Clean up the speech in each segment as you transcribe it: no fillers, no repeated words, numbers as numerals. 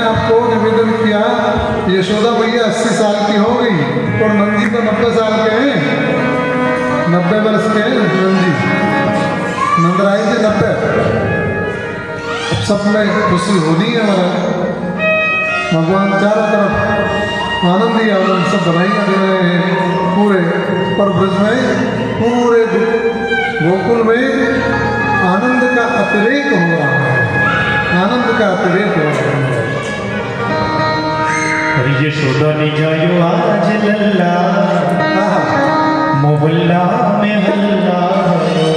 आपको निवेदन किया, यशोदा मैया 80 साल की हो गई और नंद जी तो 90 साल के हैं, 90 वर्ष के हैं नंद जी, नंदराय जी 90। अब सब में खुशी होनी है हमारा, भगवान चारों तरफ आनंद ही आनंद, सब बधाइयाँ दे रहे हैं पूरे पर ब्रज में, पूरे गोकुल में आनंद का अतिरेक हो रहा है, आनंद का अतिरेक हो रहा है। यशोदा ने जायो आज लल्ला, मोहल्ला में हल्ला हो।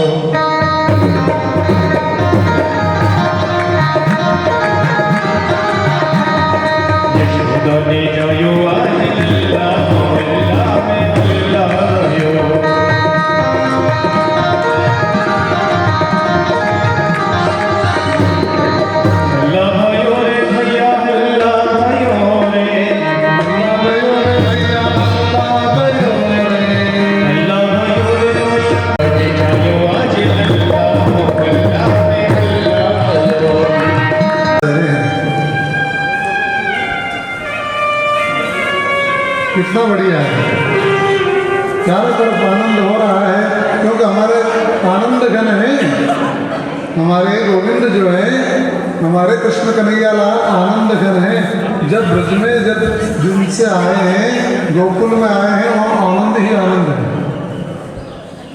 यशोदा ने जायो आज लल्ला, मोहल्ला में हल्ला हो। हल्ला भयो रे भैया, हल्ला भयो रे, हल्ला भयो रे भैया, हल्ला भयो रे, हल्ला भयो रे भैया, जायो आज लल्ला, मोहल्ला में हल्ला हो। कितना बढ़िया है, चारों तरफ आनंद हो रहा है, क्योंकि हमारे आनंद घन है, हमारे गोविंद जो है, हमारे कृष्ण कन्हैया लाल आनंद घन है। जब ब्रज में, जब जिनसे आए हैं, गोकुल में आए हैं, वहाँ आनंद ही आनंद है।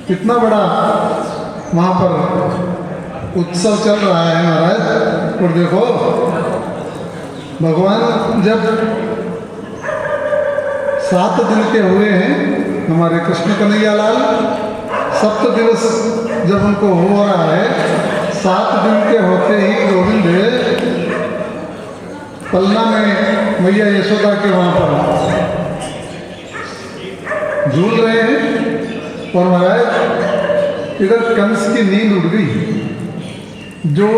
कितना बड़ा वहाँ पर उत्सव चल रहा है महाराज। और देखो भगवान जब 7 दिन के हुए हैं हमारे कृष्ण कन्हैया लाल, 7 दिवस जब उनको हो रहा है, 7 दिन के होते ही गोविंद पलना में मैया यशोदा के वहाँ पर झूल रहे हैं। और महाराज इधर कंस की नींद उड़ गई, जो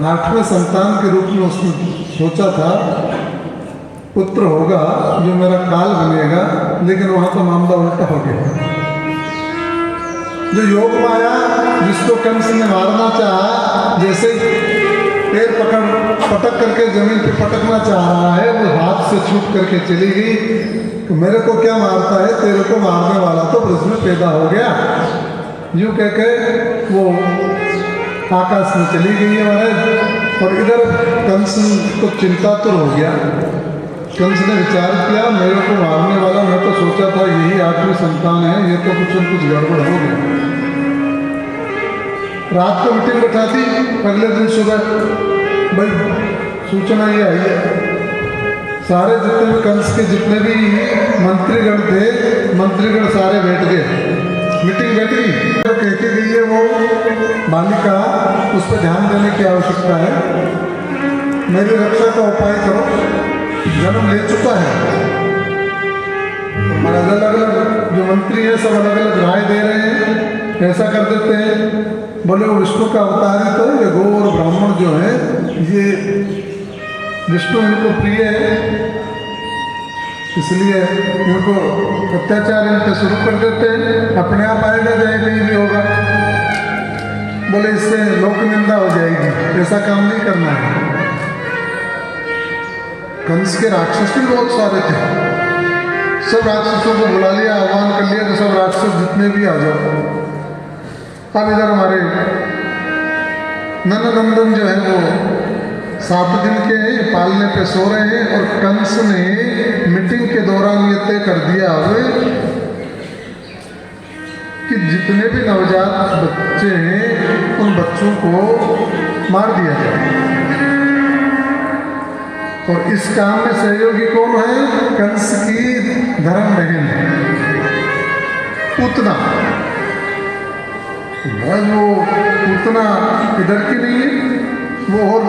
8वें संतान के रूप में उसने सोचा था पुत्र होगा जो मेरा काल बनेगा, लेकिन वहाँ तो मामला उल्टा हो गया। जो योग माया जिसको कंस ने मारना चाहा, जैसे पैर पटक करके जमीन पे पटकना चाह रहा है, वो हाथ से छूट करके चली गई। तो मेरे को क्या मारता है, तेरे को मारने वाला तो ब्रज में पैदा हो गया, यूँ कह के वो आकाश में चली गई है महाराज। और इधर कंस को चिंतातुर हो गया। कंस ने विचार किया मेरे को मारने वाला, मैं तो सोचा था यही 8वीं संतान है, ये तो कुछ न कुछ गड़बड़ हो गया। रात को मीटिंग बैठा दी, अगले दिन सुबह भाई सूचना ये आई है, सारे जितने भी कंस के जितने भी मंत्रीगण थे, मंत्रीगण सारे बैठ गए, मीटिंग बैठ गई। तो कह के गई है वो बालिका, उस पर ध्यान देने की आवश्यकता है, मेरी रक्षा का उपाय करो, जन्म ले चुका है। हमारे अलग अलग जो मंत्री हैं सब अलग अलग राय दे रहे हैं, ऐसा कर देते हैं, बोले वो विष्णु का अवतार ही तो ये गौ और ब्राह्मण जो है, ये विष्णु इनको प्रिय है, इसलिए इनको अत्याचार इनके शुरू कर देते हैं, अपने आप आएगा जाए कहीं भी होगा, बोले इससे लोक निंदा हो जाएगी, ऐसा काम नहीं करना है। कंस के राक्षस भी बहुत सारे थे, सब राक्षसों को बुला लिया, आह्वान कर लिया कि सब राक्षस जितने भी आ जाओ। अब इधर हमारे नंदन जो है वो 7 दिन के हैं, पालने पे सो रहे हैं। और कंस ने मीटिंग के दौरान ये तय कर दिया हुए कि जितने भी नवजात बच्चे हैं उन बच्चों को मार दिया जाए। और इस काम में सहयोगी कौन है, कंस की धर्म बहन पूतना। वो पूतना इधर की नहीं है, वो और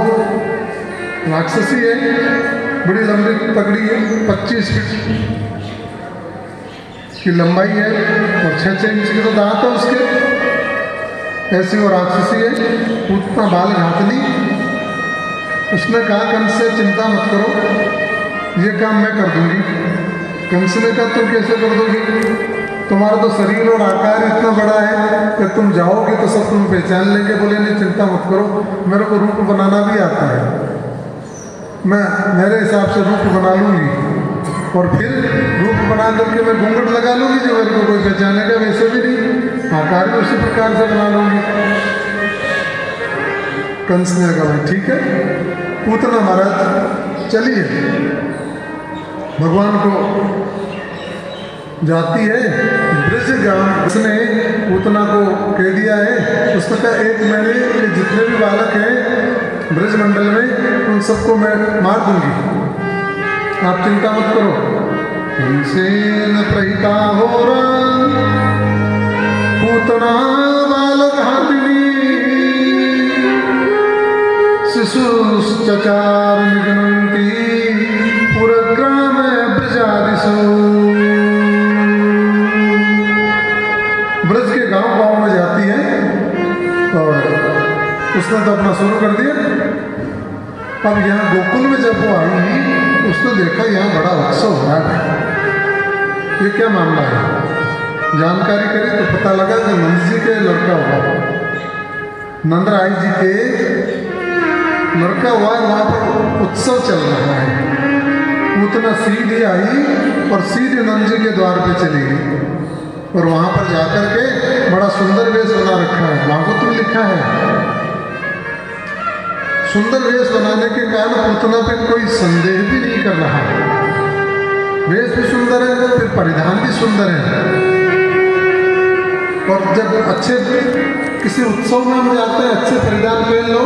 राक्षसी है, बड़ी लंबी पगड़ी है, 25 फीट की लंबाई है और 6-6 इंच के तो दांत है उसके, ऐसी वो राक्षसी है, पूतना बाल घातली। उसने कहा कंस से चिंता मत करो, ये काम मैं कर दूंगी। कंस ने कहा तुम कैसे कर दोगी, तुम्हारा तो शरीर और आकार इतना बड़ा है कि तुम जाओगे तो सब तुम पहचान लेंगे। बोले नहीं चिंता मत करो, मेरे को रूप बनाना भी आता है। मैं मेरे हिसाब से रूप बना लूँगी और फिर रूप बना करके मैं घूंघट लगा लूँगी जो मेरे को कोई पहचानेगा, वैसे भी नहीं, आकार भी उसी प्रकार से बना लूँगी। कंस ने कहा भाई ठीक है। पूतना महाराज चलिए, भगवान को जाती है ब्रज गांव, उसने पूतना को कह दिया है, उसने कहा एक महीने के जितने भी बालक हैं ब्रज मंडल में उन सबको मैं मार दूंगी, आप चिंता मत करो। उनसे न प्रहिता हो पूतना बालक हाथिनी शिशुश्चचार निगनन्ति पुरग्राम ब्रजादिषु। ब्रज के गांव में जाती है और उसने तो अपना शुरू कर दिया। अब यहाँ गोकुल में जब वो आई उसने देखा यहाँ बड़ा उत्सव हो रहा है, ये क्या मामला है। जानकारी करी तो पता लगा कि नंद जी के लड़का हुआ, नंदराय जी के लड़का हुआ है, वहाँ पर उत्सव चल रहा है। पूतना सीधी आई और सीधे नंद जी के द्वार पे चली गई और वहाँ पर जाकर के बड़ा सुंदर वेश बना रखा है, भागवत में लिखा है। सुंदर वेश बनाने के कारण पूतना पे कोई संदेह भी नहीं कर रहा है, वेश भी सुंदर है, फिर परिधान भी सुंदर है। और जब अच्छे किसी उत्सव में हम जाते हैं, अच्छे परिधान पहन लो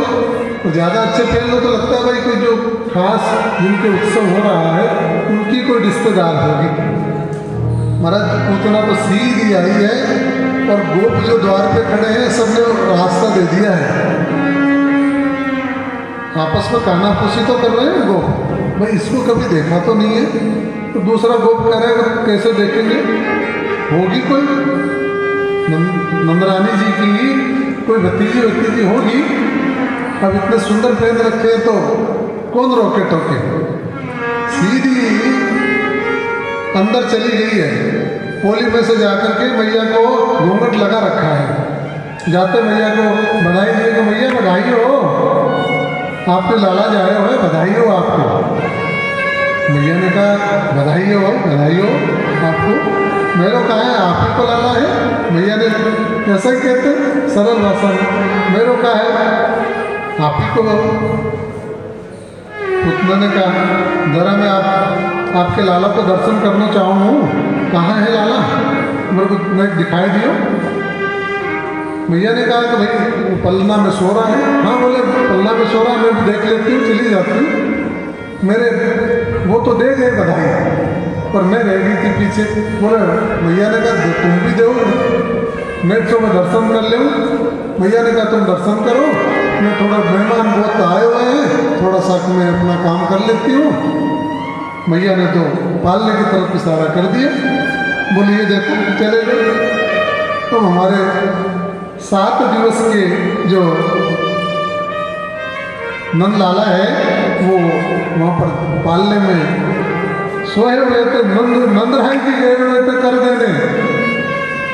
तो ज़्यादा अच्छे पहन लो तो लगता है भाई कोई जो खास जिनके उत्सव हो रहा है उनकी कोई रिश्तेदार होगी। महाराज पूतना तो सीधी आई है और गोप जो द्वार पे खड़े हैं सबने रास्ता दे दिया है, आपस में कानाफूसी तो कर रहे हैं गोप, भाई इसको कभी देखा तो नहीं है, तो दूसरा गोप कह रहा है कैसे देखेंगे, होगी कोई नंदरानी जी की कोई भतीजी होगी। अब इतने सुंदर पहन रखे हैं तो कौन रोके टोके। सीधी अंदर चली गई है, पोली में से जाकर के मैया को घूंघट लगा रखा है। जाते मैया को बधाई दिए तो मैया बधाई हो, आपके लाला जाए हो, बधाई हो आपको। मैया ने कहा बधाई हो आपको, मेरे कहा है आप ही को लाला है। मैया ने ऐसा ही कहते सरल भाषा में, मेरे कहा है आप ही को। पुतना ने कहा जरा मैं आपके लाला को दर्शन करना चाहूँ, कहाँ है लाला, मेरे को मैं दिखाई दियो। भैया ने कहा कि भाई वो पलना में सो रहा है। हाँ बोले पलना में सो रहा है, मैं भी देख लेती हूँ, चली जाती हूँ। मेरे वो तो दे गए बधाई पर मैं रह गई थी पीछे। बोले भैया ने कहा तुम भी दो, मैं तो मैं दर्शन कर लूँ। भैया ने कहा तुम दर्शन करो, मैं थोड़ा मेहमान बहुत आए हुए हैं, थोड़ा सा मैं अपना काम कर लेती हूँ। भैया ने तो पालने की तरफ इशारा कर दिया, बोले ये देखो चले गए। तो हमारे 7 दिवस के जो नंद लाला है वो वहाँ पर पालने में सोए हुए थे। नंदराय जी गए हुए थे कर देने,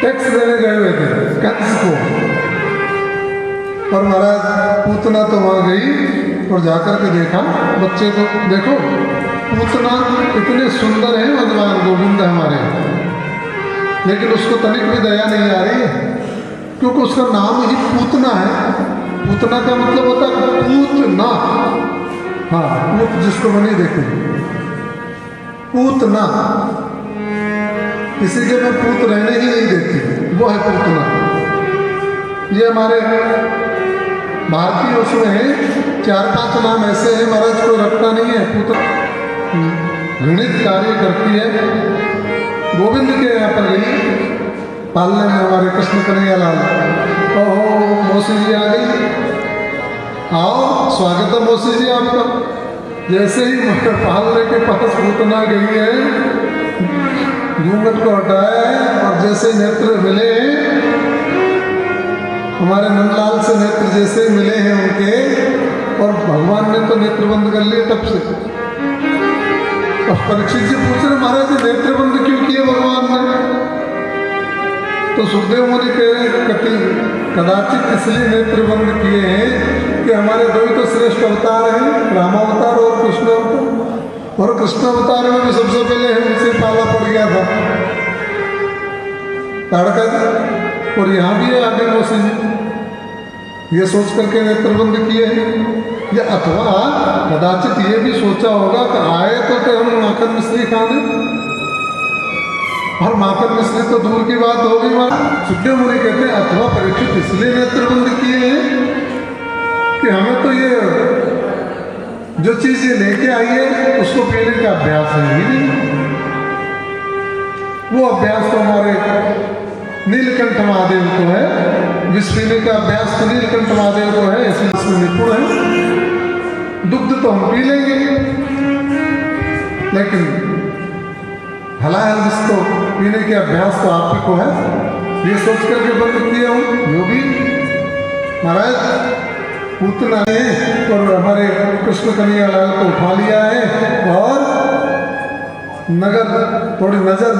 टैक्स देने गए हुए थे कंस को। और महाराज पूतना तो वहाँ गई और जाकर के देखा बच्चे को, देखो पूतना इतने सुंदर है भगवान गोविंद हमारे, लेकिन उसको तनिक भी दया नहीं आ रही है क्योंकि उसका नाम ही पूतना है। पूतना का मतलब होता है पूतना, हाँ पूत जिसको बनी देखे पूतना, किसी के में पूत रहने ही नहीं देती, वो है पूतना। ये हमारे भारतीय उसमें है 4-5 नाम ऐसे हैं महाराज कोई रखता नहीं है। पूतना घृणित कार्य करती है। गोविंद के यहाँ पर गई पालने में हमारे कृष्ण कन्हैया लाल, ओहो मौसी जी आ गई, आओ स्वागत है मौसी जी आपका। जैसे ही पालने के पास पूतना गई है, घूंघट को हटाया है और जैसे नेत्र मिले हमारे नंदलाल से, नेत्र जैसे मिले हैं उनके, और भगवान ने तो नेत्र बंद कर लिए तब से। और परीक्षित जी पूछ रहे महाराज नेत्र बंद क्यों किए भगवान ने। तो सुखदेव मुनि कह रहे हैं कदाचित इसलिए नेत्र बंद किए हैं कि हमारे दो ही तो श्रेष्ठ अवतार हैं, रामावतार और कृष्ण अवतार। और कृष्ण अवतार में भी सबसे पहले उनसे पाला पड़ गया था ताड़का जी, और यहाँ भी है आगे मौसी जी। ये सोच करके नेत्र बंद किए हैं। या अथवा कदाचित ये भी सोचा होगा कि आए तो हम माखन मिश्री खाने, और माखन मिश्री तो दूर की बात होगी। सुखदेव मुनि कहते हैं अथवा परीक्षित इसलिए नेत्र बंद किए हैं कि हमें तो ये जो चीज ये लेके आई है उसको पीने का अभ्यास है ही नहीं। वो अभ्यास तो हमारे नीलकंठ महादेव को है, विष पीने का अभ्यास तो नीलकंठ महादेव को है, इसलिए इसमें निपुण है। दुग्ध तो हम पी लेंगे, लेकिन हलाहल विष तो पीने के अभ्यास तो आप ही को है। ये सोच करके बंद किया हूँ। जो भी महाराज पूतना ने और हमारे कृष्ण कन्हैया लाल को उठा लिया है और नगर थोड़ी नजर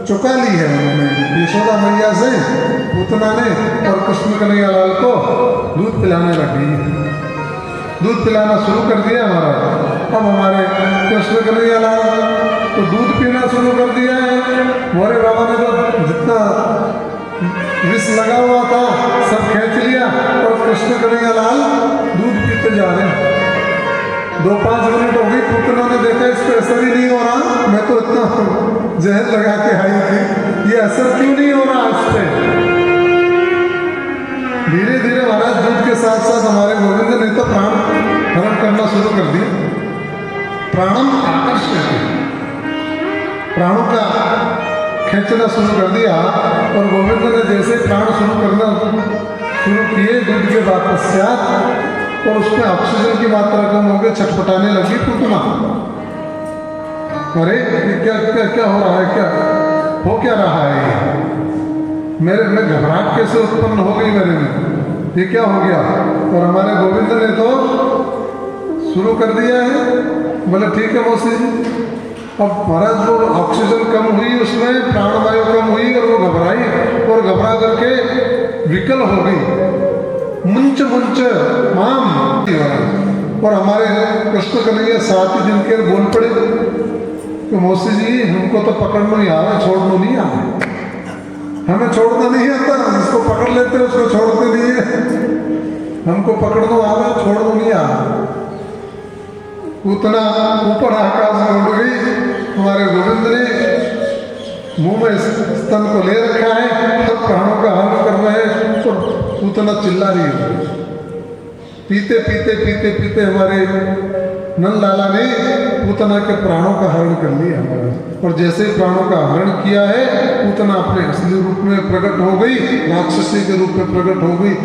चुका ली है उन्होंने यशोदा मैया से पूतना ने, और कृष्ण कन्हैया लाल को दूध पिलाने लगी। दूध पिलाना शुरू कर दिया हमारा। अब हमारे कृष्ण कन्हैया लाल तो दूध पीना शुरू कर दिया है। मोरे बाबा ने तो जितना विष लगा हुआ था सब खींच लिया, और कृष्ण कन्हैया लाल दूध पीते जा रहे हैं। 2-5 मिनट हो गई, पूतना ने देखा इस पर असर ही नहीं हो रहा, मैं तो इतना जहर लगा के आई थी, ये असर क्यों नहीं हो रहा इस पर। धीरे धीरे महाराज दूध के साथ साथ हमारे गोविंद ने तो प्राण हरण करना शुरू कर दिया। प्राणम आकर्षण, प्राणों का खींचना शुरू कर दिया, और गोविंद ने जैसे प्राण शुरू करना शुरू किए दूध के बाद पश्चात, और उसमें ऑक्सीजन की मात्रा कम हो गई, छटपटाने लगी पूतना। अरे क्या क्या क्या हो रहा है, क्या हो क्या रहा है, मेरे में घबराहट कैसे उत्पन्न हो गई मेरे में, ये क्या हो गया। और हमारे गोविंद ने तो शुरू कर दिया है। बोले ठीक है मौसी जी। अब महाराज वो ऑक्सीजन कम हुई, उसमें प्राणवायु कम हुई, और वो घबराई, और घबरा करके विकल हो गई, मुंच मुंच माम। और हमारे कृष्ण कन्हैया साथ ही जिनके बोल पड़े तो मौसी जी हमको तो पकड़ना नहीं आ रहा, छोड़ना नहीं आ रहा, हमें छोड़ना नहीं आता, जिसको पकड़ लेते उसको छोड़ते नहीं है, हमको पकड़ना आ रहा, छोड़ना नहीं आ रहा। उतना ऊपर आकाश में उड़ गई। हमारे गोविंद ने मुंह में स्तन को ले रखा है, सब प्राणों का हरण कर रहे हैं, तो उतना चिल्ला रही है। पीते पीते पीते पीते हमारे नंद लाला ने पूतना के प्राणों का हरण कर लिया हमारा। और जैसे ही प्राणों का हरण किया है, पूतना अपने असली रूप में प्रकट हो गई, राक्षसी के रूप में प्रकट हो गई,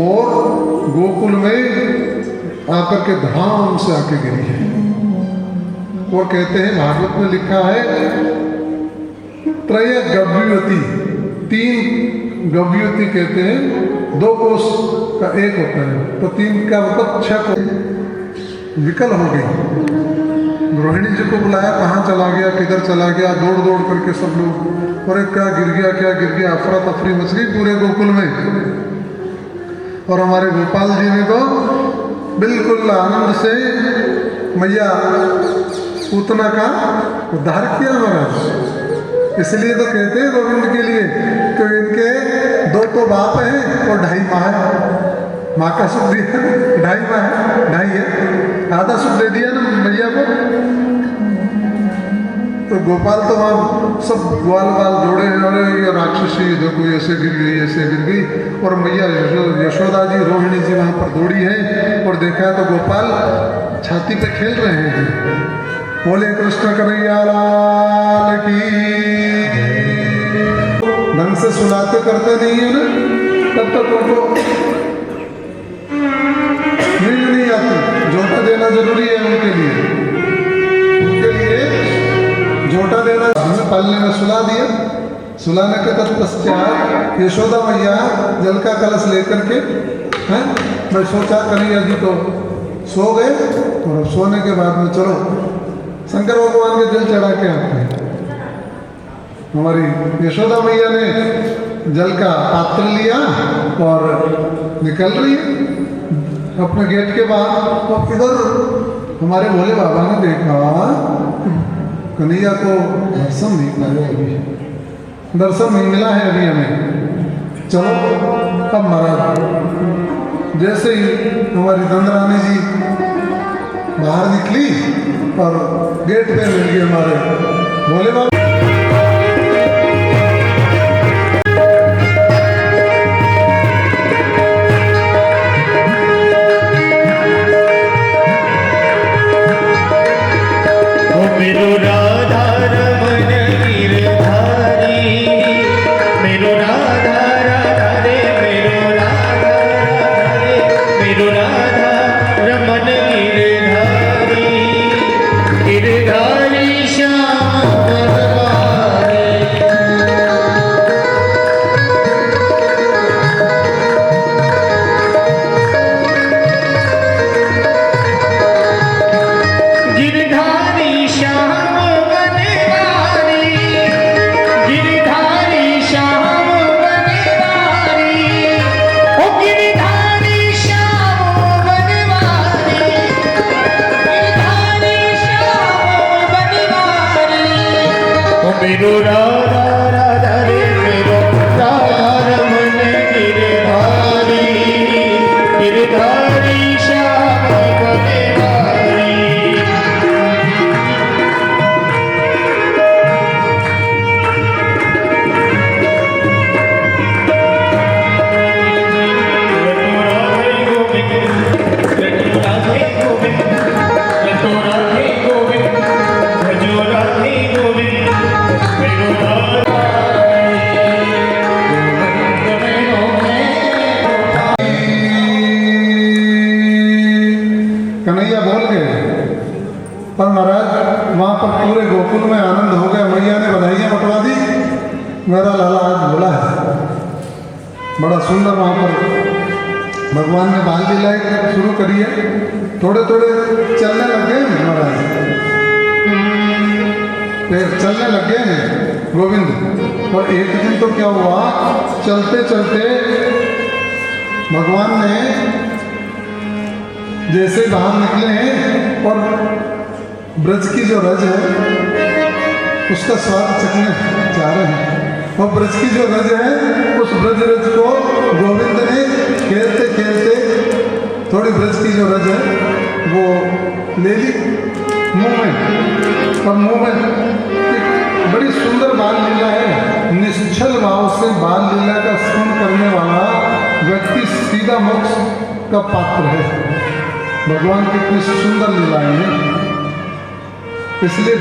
और गोकुल में आकर के धाम से आके गिरी है। और कहते हैं भागवत में लिखा है त्रय गव्यवती, 3 गव्यवती कहते हैं, 2 कोष का एक होता है, तो 3 का मतलब 6 कोष। विकल हो गई। रोहिणी जी को बुलाया, कहाँ चला गया, किधर चला गया, दौड़ दौड़ करके सब लोग, और क्या गिर गया, क्या गिर गया, अफरा तफरी मच गई पूरे गोकुल में। और हमारे गोपाल जी ने तो बिल्कुल आनंद से मैया पूतना का उद्धार किया महाराज। इसलिए तो कहते हैं गोविंद के लिए कि इनके 2 तो बाप हैं और 2.5 माँ है। माँ का सुख दिया, 2.5 माँ है, 2.5 है, आधा सुख दे दिया ना मैया को। तो गोपाल तो वहाँ सब ग्वाल बाल जोड़े हैं, अरे ये राक्षसी देखो ऐसे गिर गई, ऐसे गिर गई। और मैया यशोदा जी, रोहिणी जी वहाँ पर दौड़ी है, और देखा तो गोपाल छाती पे खेल रहे हैं। बोले कृष्ण कन्हैया लाल की। ढंग से सुनाते करते नहीं है ना, तब तक उनको नींद नहीं आती। झोंका देना जरूरी है उनके लिए झोंका देना। हमें पालने में सुला दिया। सुलाने के तत्पश्चात यशोदा मैया जल का कलश लेकर के हैं, मैं सोचा कन्हैया जी तो सो गए, और सोने के बाद में चलो शंकर भगवान के जल चढ़ा के आते हैं। हमारी यशोदा मैया ने जल का पात्र लिया और निकल रही है अपने गेट के बाद। तो इधर हमारे भोले बाबा ने देखा कन्हैया को दर्शन नहीं मिला, अभी दर्शन नहीं मिला है अभी हमें। चलो अब महाराज जैसे ही हमारी दंदरानी जी बाहर निकली और गेट पे मिल गए हमारे भोले बाबा। मेरो राधा रमन गिरधारी, मेरो राधा राधा रे, मेरो राधा राधा रे, मेरो राधा रमन गिरधारी, गिरधारी श्याम बनवारी। गिरधारी श्याम बनवारी, गिरधारी श्याम बनवारी, ओ गिरधारी श्याम बनवारी, गिरधारी श्याम बनवारी। ओ मेरो राधा राधा रे, मेरो राधा रमन गिरधारी, गिरधारी श्याम बनवारी। कन्हैया बोल गए, पर महाराज वहाँ पर पूरे गोकुल में आनंद हो गया। मैया ने बधाइयाँ बटवा दी, मेरा लाला आज बोला है। बड़ा सुंदर वहाँ पर भगवान ने बाल लीलाएं शुरू करी है। थोड़े थोड़े चलने लग गए हैं महाराज, फिर चलने लग गए हैं गोविंद। और एक दिन तो क्या हुआ, चलते चलते भगवान ने जैसे बाहर निकले हैं और ब्रज की जो रज है उसका स्वाद चखने चाह रहे हैं। और ब्रज की जो रज है उस ब्रज रज को गोविंद ने खेलते खेलते थोड़ी ब्रज की जो रज है वो ले ली मुंह में। और मुंह में एक बड़ी सुंदर बाल लीला है। निश्चल भाव से बाल लीला का स्मरण करने वाला व्यक्ति सीधा मोक्ष का पात्र है। भगवान की इतनी सुंदर लीलाएं हैं, इसलिए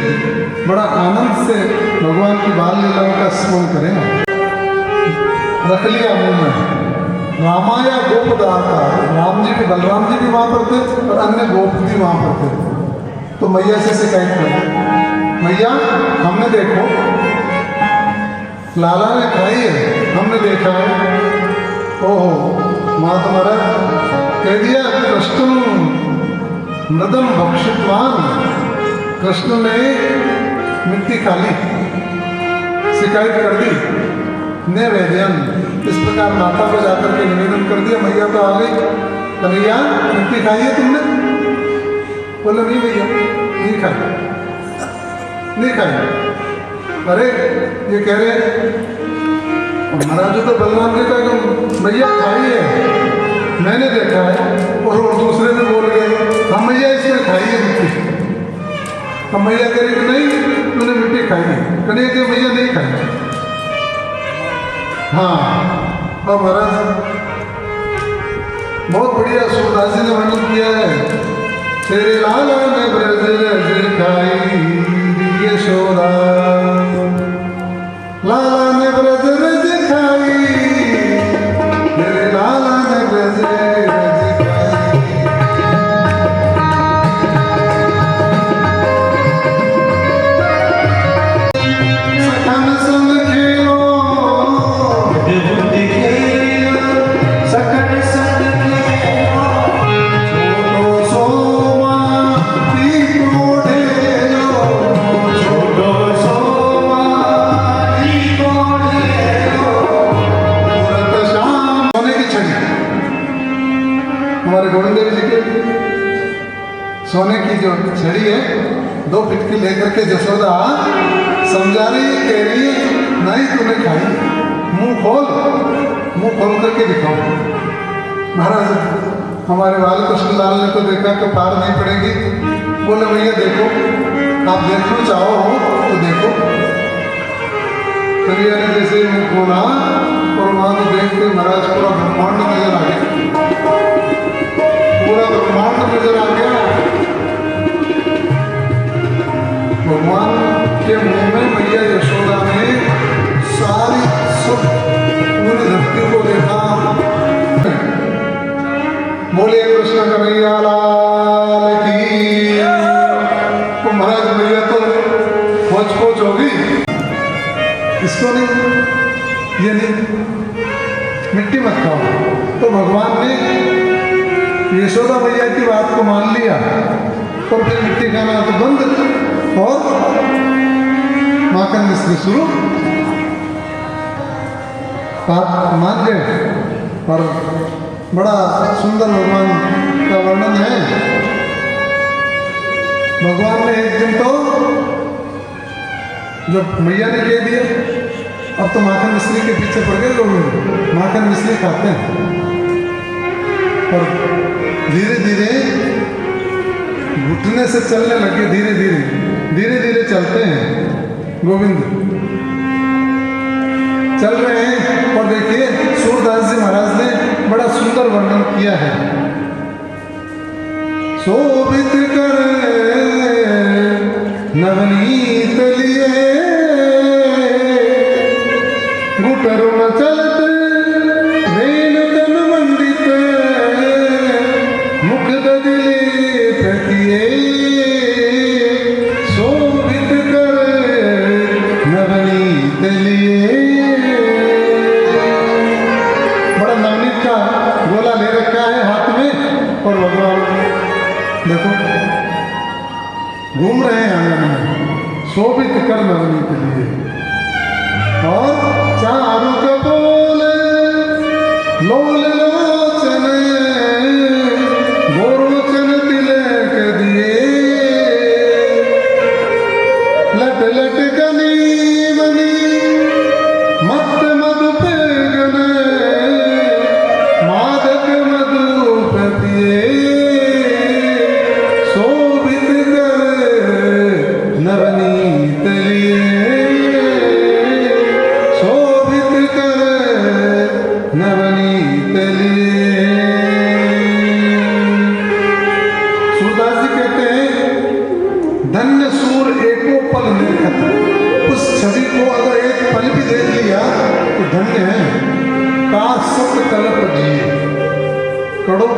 बड़ा आनंद से भगवान की बाल लीलाओं का स्मरण करें। रख लिया मुंह में। रामाया गोप दाता, राम जी भी बलराम जी भी वहाँ पर थे और अन्य गोप भी वहाँ पर थे। तो मैया से शिकायत कर, मैया हमने देखो लाला ने खाई है, हमने देखा है। ओहो माँ तुम्हारा कह दिया कृष्ण मृदम भक्षितवान, कृष्ण ने मिट्टी खा ली, शिकायत कर दी। नैवेद्यम, इस प्रकार माता को जाकर के निवेदन कर दिया। मैया तो आ गई, कन्हैया मिट्टी खाई है तुमने? बोले नहीं भैया नहीं खाई, नहीं खाई। अरे ये कह रहे महाराज तो बलराम जी का भैया खाई है, मैंने देखा है। और दूसरे ने बोल गए हम मैया इसने खाई है मिट्टी। हम मैया कह रही कि नहीं तूने मिट्टी खाई है, कन्हैया कि मैया नहीं खाई। हाँ और महाराज बहुत बढ़िया सूरदास जी ने वर्णन किया है। तेरे लाला ने ब्रज रज खाई यशोदा, लाला ने ब्रज रज खाई, तेरे लाला ने ब्रज रज खाई। सखन संग खेलो सकल संग खेलो, छोटो सोमा पीको ढेलो, छोटो सो सोने की जो छड़ी है 2 फिटकी लेकर के जसोदा समझा रही है, कह रही है नहीं तूने खाई, मुंह खोल करके दिखाओ। महाराज हमारे बालकृष्ण लाल ने तो देखा कि पार नहीं पड़ेगी, बोले भैया देखो, आप देखना चाहो तो देखो। करिया ने जैसे मुंह खोला और वहां को देख के महाराज पूरा ब्रह्मांड नजर आ गया, पूरा ब्रह्मांड नजर आ गया। भगवान के मुंह में मैया यशोदा ने सारी सब पूरी धरती को देखा। बोले कृष्ण कन्हैया लाल की। तो महाराज मैया तो खोज होगी, इसको नहीं, ये नहीं, मिट्टी मत खाओ। तो भगवान ने यशोदा मैया की बात को मान लिया और फिर मिट्टी खाना तो बंद और माखन मिश्री शुरू। बात मान गए और बड़ा सुंदर भगवान का वर्णन है। भगवान ने एक दिन तो जब मैया ने कह दिया अब तो माखन मिश्री के पीछे पड़ गए लोग, माखन मिश्री खाते हैं और धीरे धीरे घुटने से चलने लगे, धीरे धीरे चलते हैं। गोविंद चल रहे हैं और देखिए सूरदास जी महाराज ने बड़ा सुंदर वर्णन किया है। शोभित कर नवनीत लिए गुटरु न चलत वेल तन मंडित मुख ददिले प्रतिये। शोभित कर नवनीत लिए, बड़ा नवनीत का गोला ले रखा है हाथ में और भगवान देखो घूम रहे हैं आंगन में, शोभित कर नवनीत लिए। और चारु कपोल लोल लोचन गोरोचन तिलक दिए। लट लट कनी मनी मत मधुप गन मादक मधुप पिए। शोभित कर नवनीत लिए, शोभित कर नवनीत लिए। सूरदास जी कहते हैं धन्य सूर एको पल निर्खत। उस छवि को अगर एक पल भी देख लिया तो धन्य है। का सतकल्प जिए, कड़ो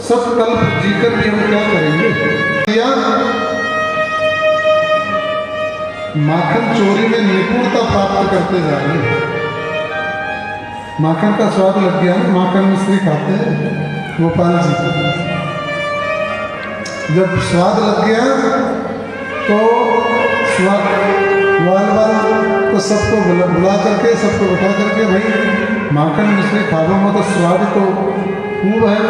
सतकल्प जीकर भी हम क्या करेंगे। या माखन चोरी में निपुणता प्राप्त करते जा रहे हैं। माखन का स्वाद लग गया ना, माखन मिश्री खाते हैं गोपाल जी। जब स्वाद लग गया तो स्वाद वाल को सबको बुला करके सबको बैठा करके भाई माखन मिश्री खाओ में तो स्वाद तो खूब है,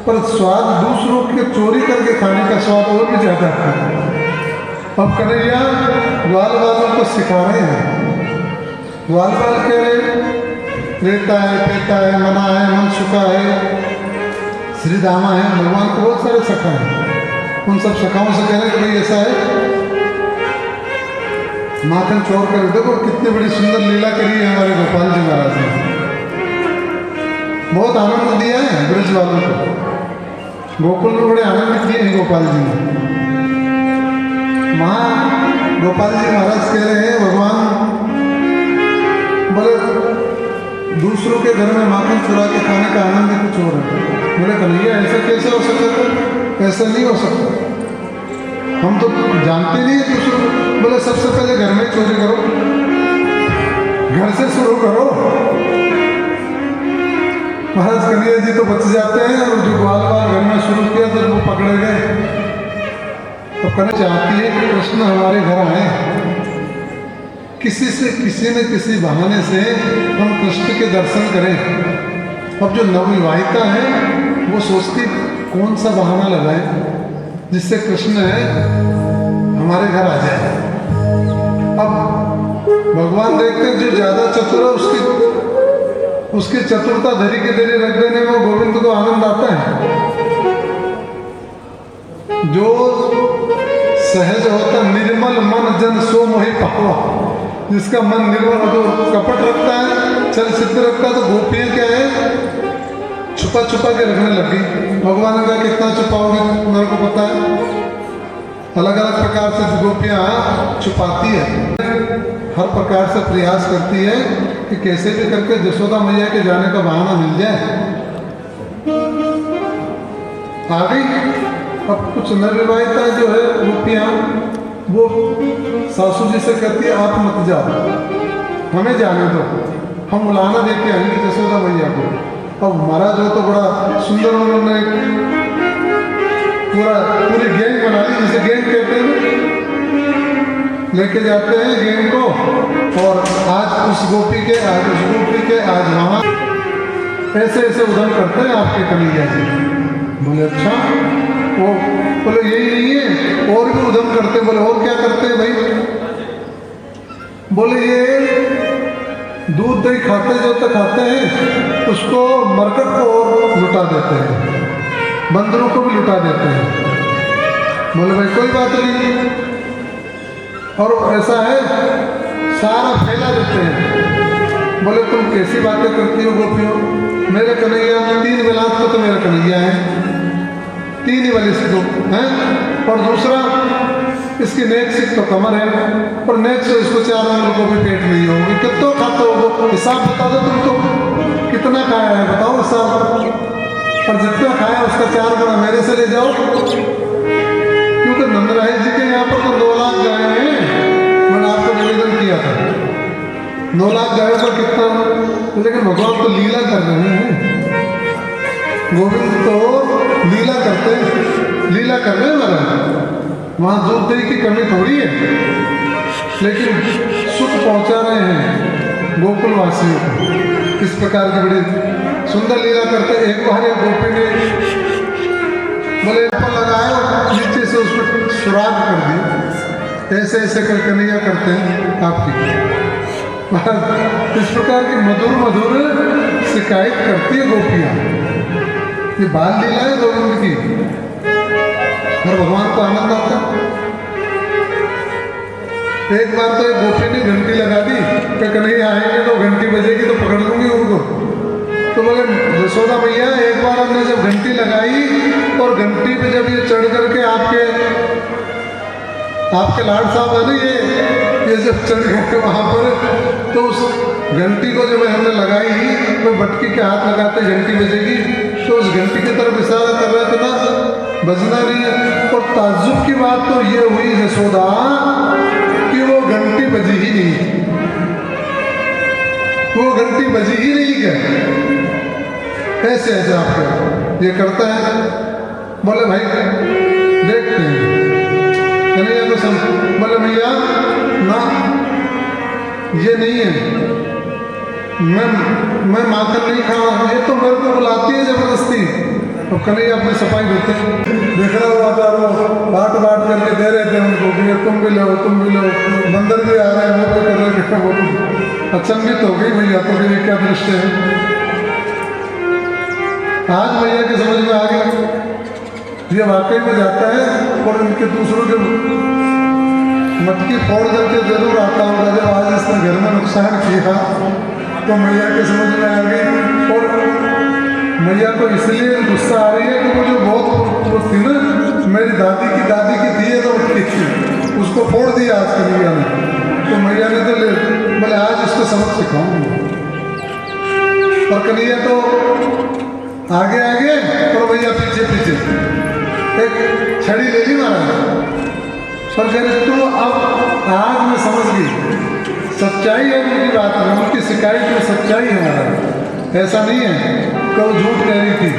पर स्वाद दूसरों के चोरी करके खाने का स्वाद और भी ज्यादा है। अब कन्हैया ग्वाल वालों को सिखा रहे हैं। ग्वाल वाल कह रहे लेता है, पीता है, मना है, मन सुखा है, श्री दामा है, भगवान को बहुत सारे सखा है। उन सब सखाओं से कह रहे कि भाई ऐसा है माखन चोर कर देखो कितनी बड़ी सुंदर लीला करी है हमारे गोपाल जी महाराज ने। बहुत आनंद दिया है ब्रज वालों को, गोकुल में बड़े आनंद किए हैं गोपाल जी ने। वहाँ गोपाल जी महाराज कह रहे हैं भगवान बोले दूसरों के घर में माखन चुरा के खाने का आनंद ही कुछ और है। बोले कन्हैया ऐसा कैसे हो सकता है, ऐसा नहीं हो सकता, हम तो जानते नहीं है दूसरों। बोले सबसे पहले घर में चोरी करो, घर से शुरू करो। महाराज कन्हैया जी तो बच जाते हैं और जो ग्वाल वाल घर में शुरू किया तो वो पकड़े गए। तो कहना चाहती है कि कृष्ण हमारे घर आए, किसी न किसी बहाने से हम कृष्ण के दर्शन करें। अब जो नवविवाहिता है वो सोचती कौन सा बहाना लगाए, जिससे कृष्ण हमारे घर आ जाए। अब भगवान देखते हैं जो ज्यादा चतुर है उसकी चतुरता धरी के धरी रख देने में गोविंद को आनंद आता है। जो सहज होता निर्मल मन जन सो मोहि पावा, जिसका मन निर्मल हो तो कपट रखता है, चल सिद्ध रखता है। तो गोपियां क्या है, छुपा छुपा के रखने लगी। भगवान ने कहा कितना छुपाओगे, मेरे को पता है। अलग अलग प्रकार से गोपियां छुपाती है, हर प्रकार से प्रयास करती है कि कैसे भी करके यशोदा मैया के जाने का बहाना मिल जाए। आ गई। अब कुछ नवविवाहिता जो है गोपियां, वो सासू जी से कहती है आप मत जाओ, हमें जाने दो, हम उलाना दे के आएंगे यशोदा मैया को। अब महाराज हो तो बड़ा सुंदर उन्होंने पूरी गैंग बना ली, जिसे गैंग कहते हैं, लेके जाते हैं गैंग को। और आज उस गोपी के, आज उस गोपी के, आज वहाँ ऐसे ऐसे उधम करते हैं आपके कन्हैया जी। बोले अच्छा, वो बोले यही नहीं है और भी उधम करते। बोले और क्या करते हैं भाई? बोले ये दूध दही खाते जो तक खाते हैं उसको मरकट को और लुटा देते हैं, बंदरों को भी लुटा देते हैं। बोले भाई कोई बात नहीं, और ऐसा है सारा फैला देते हैं। बोले तुम कैसी बातें करती हो गोपियों, मेरे कन्हैया 3 विलास को तो मेरा कन्हैया है, 3 ही वाली सिद्धों हैं, और दूसरा इसकी नेक सिद्ध तो कमर है, और नेक से इसको 4 अंगुल को भी पेट नहीं होगी। कितना खाते हो हिसाब बता दो, तुमको कितना खाया है बताओ हिसाब, और जितना खाया उसका 4 गुना मेरे से ले जाओ। क्योंकि नंदराय जी के यहाँ पर तो 9 लाख गाय हैं, मैंने आपको निवेदन किया था 9 लाख गायों का कितना, लेकिन भगवान तो लीला कर रहे हैं, गोविंद तो लीला करते हैं, लीला कर रहे हैं महाराज। वहाँ दूध दही की कमी थोड़ी है, लेकिन सुख पहुँचा रहे हैं गोकुल वासियों को। इस प्रकार की बड़ी सुंदर लीला करते। एक बार एक गोपी ने बोले पर लगाया और नीचे से उस पर सुराग कर दिया, ऐसे ऐसे कर कन्हैया करते हैं आपकी। इस प्रकार की मधुर मधुर शिकायत करती है गोपियाँ। ये बाल लीला है गोविंद की, और भगवान को आनंद आता। एक बार तो एक गोपी ने घंटी लगा दी कि कन्हैया आएंगे तो घंटी बजेगी तो पकड़ लूंगी उनको। तो बोले यशोदा भैया एक बार हमने जब घंटी लगाई और घंटी पे जब ये चढ़ करके आपके लाड साहब है ना, ये जब चढ़ गए वहाँ पर, तो उस घंटी को जब हमने लगाई तो बटकी के हाथ लगाते घंटी बजेगी, तो उस घंटी की तरफ इशारा कर रहे थे ना, बजना नहीं है। और ताज्जुब की बात तो ये हुई यशोदा कि वो घंटी बजी ही नहीं, वो घंटी बजी ही नहीं क्या, ऐसे ऐसे आपके ये करता है। बोले भाई देखते हैं कन्हैया को सब। बोले भैया ना ये नहीं है, मैं माखन नहीं खाऊंगा, ये तो मेरे को बुलाती है जबरदस्ती। तो कन्हैया अपनी सफाई देते देख रहा हुआ था, वो बांट करके दे रहे थे उनको कि तुम भी लो तुम भी लो, बंदर भी आ रहे हैं वो भी कर रहे हैं। वो अचंभित हो गई भैया तो कि क्या दृश्य है। आज भैया की समझ में आ गया ये वाकई में जाता है और इनके दूसरों के मटकी फोड़ करके जरूर आता होगा। जब आज इसने घर में नुकसान किया तो मैया के समझ में आ गई, और मैया को इसलिए गुस्सा आ रही है कि वो जो बहुत थी ना, मेरी दादी की थी ये तो थी, उसको फोड़ दिया आज कन्हैया ने। तो मैया ने तो बोले आज इसको सबक सिखाऊंगा, और कन्हैया तो आगे आगे और भैया पीछे पीछे एक छड़ी ले ली महाराज, और कह रहे तो अब आज मैं समझ गई सच्चाई है उनकी बात में, उनकी शिकायत में सच्चाई है महाराज, ऐसा नहीं है कि वो झूठ कह रही थी।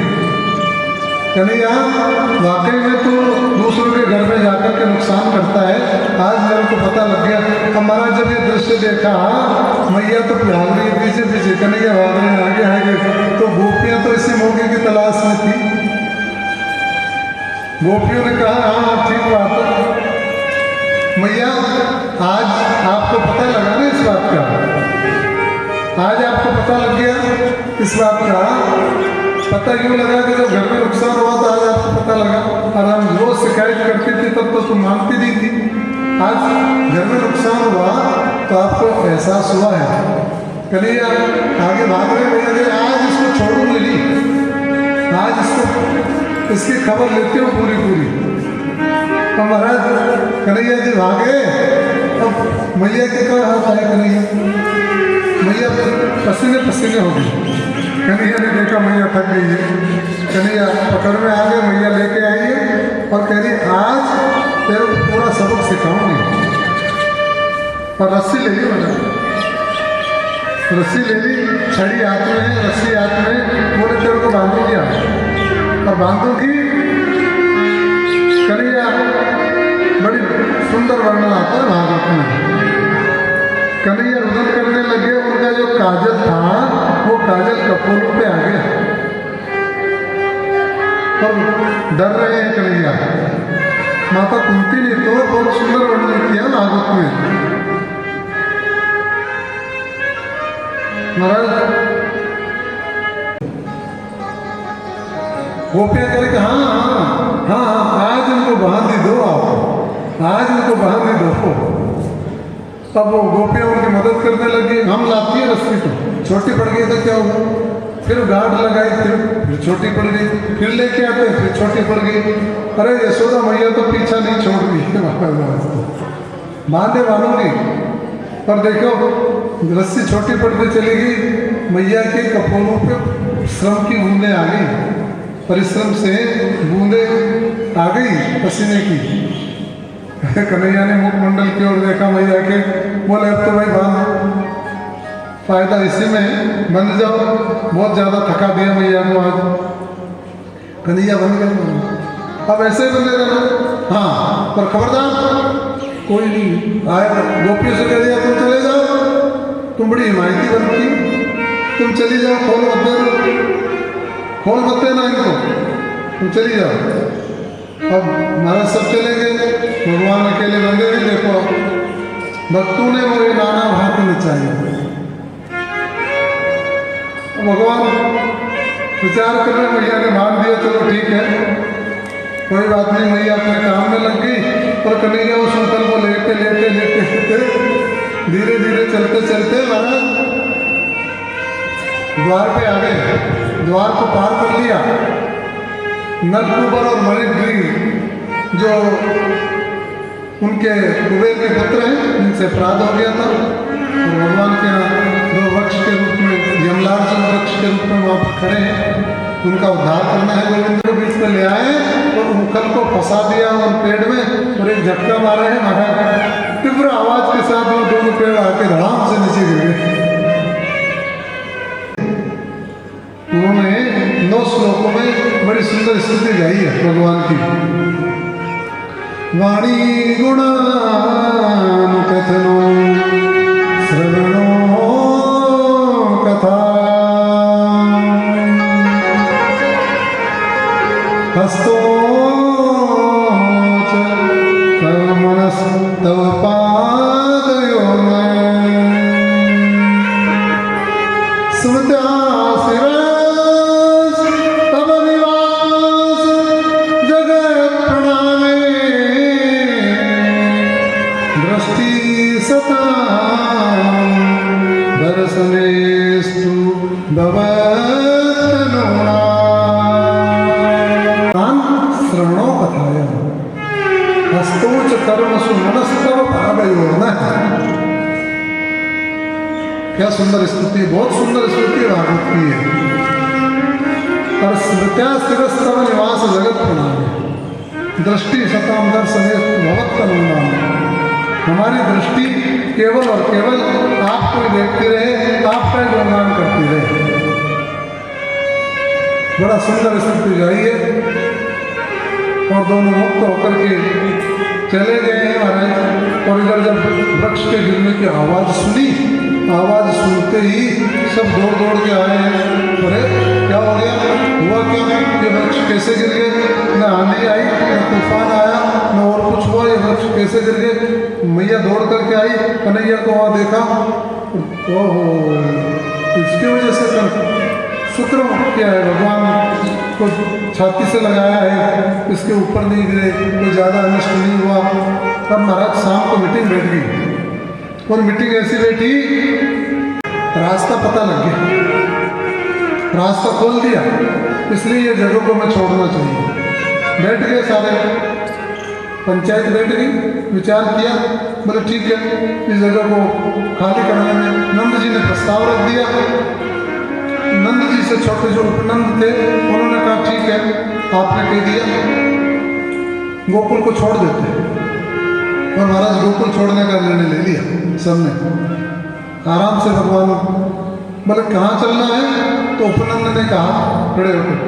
कन्हैया वाकई में तो दूसरों के घर में जाकर के नुकसान करता है, आज मेरे को पता लग गया। हमारा जब ये दृश्य देखा मैया तो भाग रही पीछे पीछे, कन्हैया भाग रहे आगे आगे, तो गोपियाँ तो इसी मौके की तलाश में थी। गोपियों ने कहा हाँ मैया आज आपको पता लगा ना इस बात का, आज आपको पता लग गया इस बात का। पता क्यों लगा कि जब घर में नुकसान हुआ तो आज आपको पता लगा, और हम रोज शिकायत करती थी तब तो तुम मानती नहीं थी। आज घर में नुकसान हुआ तो आपको एहसास हुआ है। कन्हैया आगे भाग रहे भैया जी, आज इसको छोड़ूंगी नहीं, आज इसको इसकी खबर लेते हो पूरी पूरी। तो महाराज कन्हैया जी भागे, अब मैया के क्या हाथ आया, कन्हैया मैया पसीने पसीने हो गई। कन्हैया ने देखा मैया थक गई है, कन्हैया पकड़ में आ गए, मैया लेके आई है और कह रही आज तेरे को पूरा सबक सिखाऊंगी। और रस्सी ले ली मैंने, रस्सी ले ली, छड़ी हाथ में है, रस्सी हाथ में, बोले तेरे को बांधूंगी आज। और बांधूंगी, कन्हैया बड़ी सुंदर वर्णन आता है भागवत में। कन्हैया रुदन करने लगे, उनका जो काजल था वो काजल कपोलों पे आ गया और डर रहे हैं कन्हैया। माता कुंती ने तो बहुत सुंदर वर्णन किया भागवत में। महाराज गोपियां करें हाँ हाँ हाँ हाँ, आज इनको बांध ही दो, आप आज इनको बांध ही दो। तब वो गोपियां उनकी मदद करने लगी, हम लाती है रस्सी तो छोटी पड़ गई तो क्या हुआ, फिर गांठ लगाई, फिर छोटी पड़ गई, फिर लेके आते फिर छोटी पड़ गई। अरे यशोदा मैया तो पीछा नहीं छोड़ दी, बांधे बांधूंगी। पर देखो रस्सी छोटी पड़ती चली गई, मैया के कपोलों पे श्रम की बूंदें आ गई, परिश्रम से बूंदें आ गई पसीने की। कन्हैया ने मुखमंडल की ओर देखा मैया के, बोले अब तो भाई बांध, फायदा इसी में, बंध जाओ, बहुत ज़्यादा थका दिया मैया को आज। कन्हैया बंद कर, अब ऐसे ही बंदे रहना। हाँ पर खबरदार कोई नहीं आया, गोपियों से कह दिया तुम चले जाओ, तुम बड़ी हिमायती बनती, तुम चली जाओ, खोल मत देना, खोल मत देना इनको, तुम चली जाओ। अब महाराज सब चले गए, भगवान अकेले बंदे हैं। देखो भक्तों ने मोरे नाना भांति नचाई। भगवान विचार कर रहे, मैया ने मान दिया, चलो ठीक है कोई बात नहीं, मैया अपने काम में लग गई। और कन्हैया उस ऊपर को लेते लेते लेते लेते धीरे धीरे चलते चलते महाराज द्वार पे आ गए, द्वार को पार कर लिया। नलकुबर और मणिग्री जो उनके कुबेर के पुत्र हैं, इनसे अपराध हो गया था और भगवान के यहाँ दो वृक्ष के रूप में, यमलार्जुन वृक्ष के रूप में वहाँ पर खड़े हैं, उनका उद्धार करना है। गोविंद को बीच में ले आए और मुखल को फंसा दिया उन पेड़ में और एक झटका मारा है महाराज, तीव्र आवाज के साथ वो दोनों पेड़ आके धड़ाम से नीचे गिर गए। उन्होंने 9 श्लोकों में बड़ी सुंदर स्तुति गाई है भगवान की। वाणी गुणानुकथनो श्रवणो कथा हस्तो च मनस्तव पादयो स्मृत्या क्या सुंदर स्तुति, बहुत सुंदर स्तुति भागवत की है। और स्मृत्या शिरस्तव निवास जगत प्रणाम दृष्टि शताम दर्शने भवत्तनुनाम। हमारी दृष्टि केवल और केवल आपको ही देखती रहे, आपका ही गुणगान करती रहे। बड़ा सुंदर स्तुति गाई है। और दोनों मुक्त होकर के चले गए हैं महाराज। और इधर जब वृक्ष के गिरने की आवाज़ सुनी, आवाज़ सुनते ही सब दौड़ दौड़ के आए हैं। अरे क्या हो गया, हुआ क्या, ये वृक्ष कैसे गिर गए? न आंधी आई, न तूफान आया, न और कुछ हुआ, ये वृक्ष कैसे गिर गए। मैया दौड़ करके आई, कन्हैया को वहाँ देखा, ओहो इसकी वजह से शुक्र किया है, भगवान को छाती से लगाया है, इसके ऊपर नहीं गिरे, कोई ज़्यादा अनिष्ट नहीं हुआ। तब महाराज शाम को मीटिंग बैठ गई, और मीटिंग ऐसी बैठी, रास्ता पता लग गया, रास्ता खोल दिया, इसलिए ये जगह को मैं छोड़ना चाहिए। बैठ गए सारे, पंचायत बैठ गई, विचार किया, बोले ठीक है इस जगह को खाली करने में। नंद जी ने प्रस्ताव रख दिया, नंद जी से छोटे जो उपनंद थे उन्होंने कहा ठीक है, आपने कह दिया गोकुल को छोड़ देते हैं। और महाराज गोकुल छोड़ने का निर्णय ले लिया सबने, आराम से। भगवान बोले कहाँ चलना है, तो उपनंद ने कहा, खड़े होकर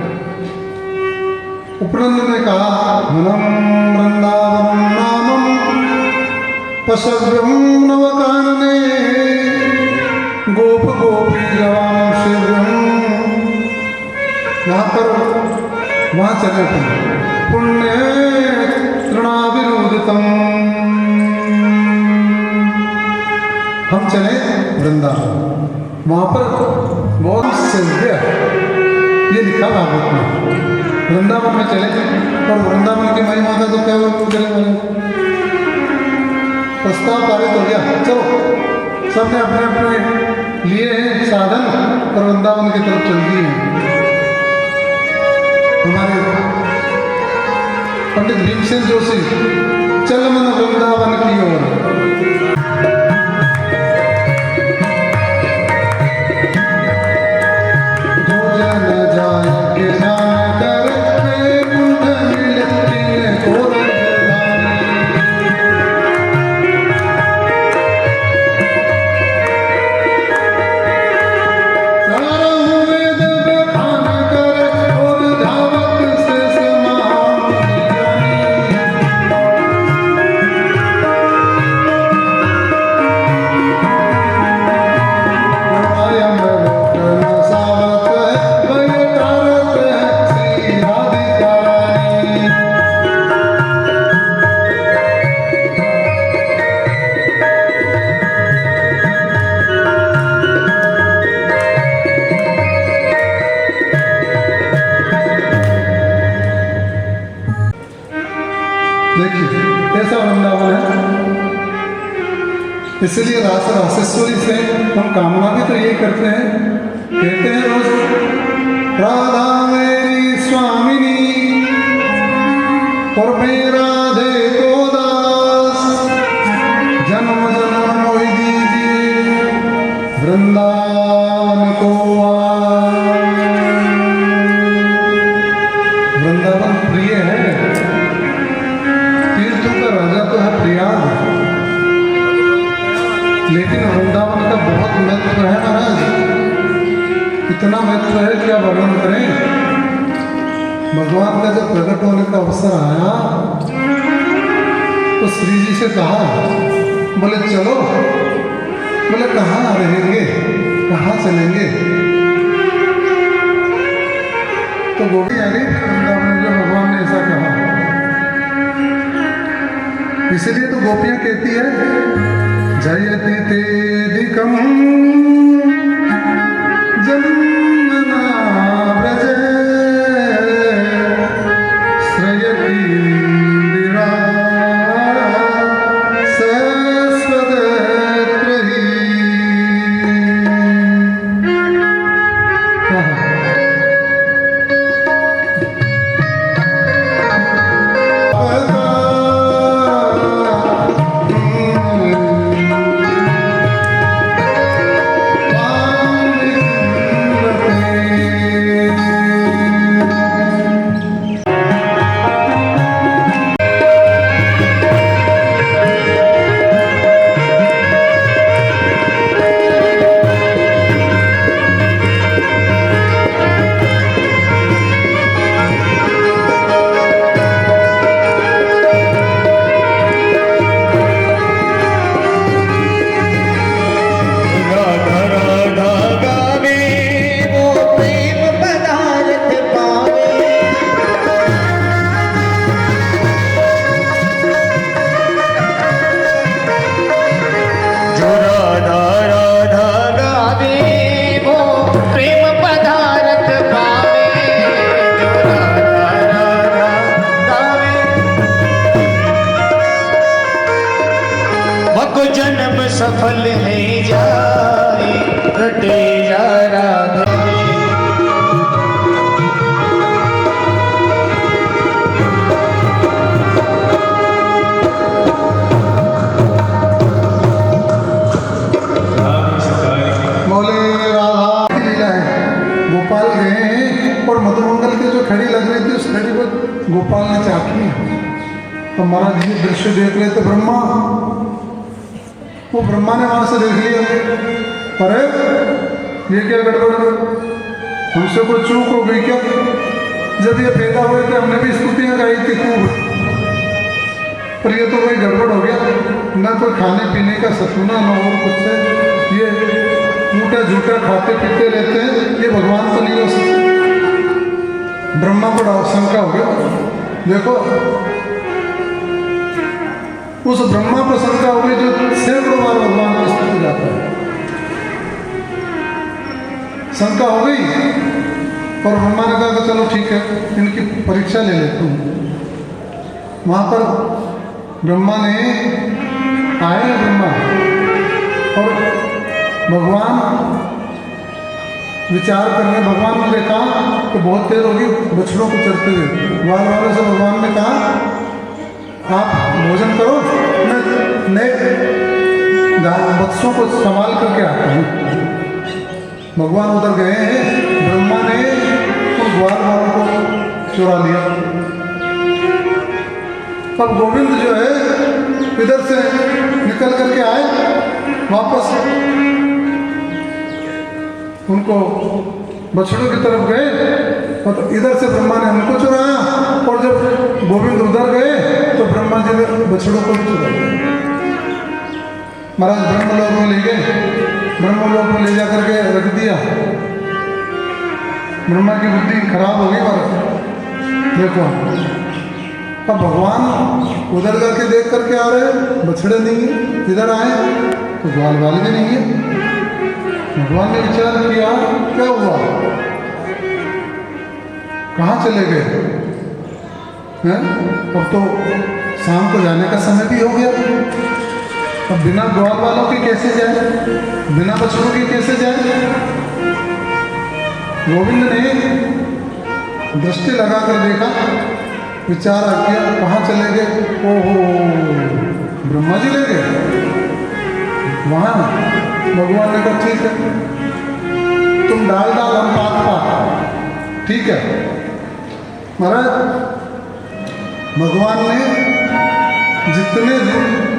उपनंद ने कहा, वनम वृंदावनम नामम पशव्यम नवकानने गोप गोपी गवाम शिव्यम। वहाँ चले थे, पुण्य तृणाविरुदितम, हम चले वृंदावन, वहाँ पर बहुत सेव्य, ये लिखा भागवत में, वृंदावन में चले। और वृंदावन की महिमा का तो क्या प्रस्ताव पारित हो गया, चलो सबने अपने अपने लिए हैं साधन और वृंदावन की तरफ चल दिए हैं। हमारे पंडित भीमसेन जोशी, चल मन वृंदावन की ओर। इसलिए रास रासेश्वरी से हम कामना भी तो यही करते हैं, कहते हैं रोज, राधा मेरी स्वामिनी और मेरा राधे को दास, जन्म जन्म मोहि दीजिए वृंदावन को वृंदावन प्रिय है, तीर्थों का राजा तो है प्रयाग, लेकिन वृंदावन का बहुत महत्व है महाराज, इतना महत्व है क्या वर्णन करें। भगवान का जब प्रकट होने का अवसर आया तो श्री जी से कहा, बोले चलो, बोले कहाँ रहेंगे, कहाँ चलेंगे, तो गोपी आ गई वृंदावन में, जब भगवान ने ऐसा कहा, इसलिए तो गोपियाँ कहती है, जयति तेदिकं जमुना व्रज श्रयति इंदिरा सस्वदत्रहि। जन्म सफल है जाए, कटे जा राधा। बोले राधा की लीला है। गोपाल गए हैं और मधुमंगल की जो खड़ी लग रही थी उस खड़ी पर गोपाल ने चाकी। तो महाराज ये दृश्य देख रहे थे ब्रह्मा, वो ब्रह्मा ने वहां से देख लिया, अरे ये क्या गड़बड़, हमसे कोई चूक हो गई क्या? जब ये पैदा हुए थे हमने भी स्तुतियां गाई थी खूब, पर ये तो कोई गड़बड़ हो गया, ना कोई खाने पीने का सतुना ना और कुछ है, ये ऊँटा झूठा खाते पीते रहते हैं, ये भगवान तो नहीं हो सकते। ब्रह्मा को शंका हो गया। देखो उस ब्रह्मा को शंका हो गई जो सैकड़ों बार भगवान की स्तुति गाता है, शंका हो गई। और ब्रह्मा ने कहा कि चलो ठीक है, इनकी परीक्षा ले लेता हूँ। वहाँ पर ब्रह्मा ने आए ब्रह्मा और भगवान विचार करने, भगवान ने देखा तो बहुत देर होगी बछड़ों को चरते हुए, ग्वाल वालों से भगवान ने कहा आप भोजन करो, मैं नए बच्चों को संभाल करके आता हूँ। भगवान उधर गए हैं, ब्रह्मा ने उन ग्वाल वालों को चुरा लिया। अब गोविंद जो है इधर से निकल करके आए वापस, उनको बछड़ों की तरफ गए, तो इधर से ब्रह्मा ने उनको चुराया, और जब गोविंद उधर गए तो ब्रह्मा जी ने बछड़ों को भी चुरा लिया। महाराज ब्रह्मलोक में ले गए, ब्रह्मलोक में ले जा करके रख दिया। ब्रह्मा की बुद्धि खराब हो गई। पर देखो अब भगवान उधर जाके देख करके आ रहे, बछड़े नहीं है, इधर आए तो ग्वाल वाले भी नहीं है। भगवान ने विचार किया क्या हुआ, कहाँ चले गए हैं? अब तो शाम को जाने का समय भी हो गया, अब बिना ग्वाल वालों के कैसे जाए, बिना बछड़ों के कैसे जाए? गोविंद ने दृष्टि लगाकर देखा, विचार किया कहाँ चले गए, ओहो ब्रह्मा जी ले गए वहाँ। भगवान ने कहा ठीक है, तुम डाल हम पात, ठीक है। महाराज भगवान ने जितने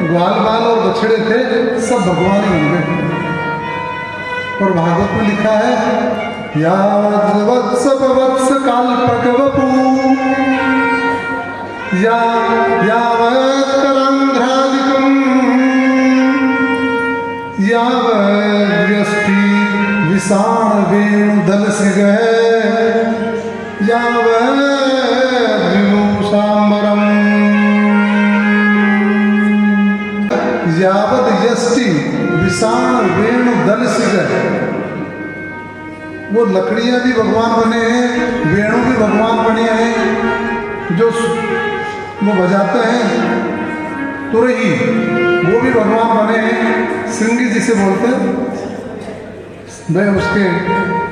ग्वाल बाल और बछड़े थे सब भगवान ही बन गए। और भागवत में लिखा है यावत् वत्स वत्स काल्पक वपु यावत् कलंध्रादिकम् यावद्यष्टि विषाण वेणु दल सिगह यावद्विभूषाम्बरम् यावद यष्टि विषाण वेणु दल सिगह। वो लकड़ियाँ भी भगवान बने हैं, वेणु भी भगवान बने हैं, जो वो बजाते हैं तुरही वो भी भगवान बने हैं। श्रृंगी जिसे बोलते हैं, वह उसके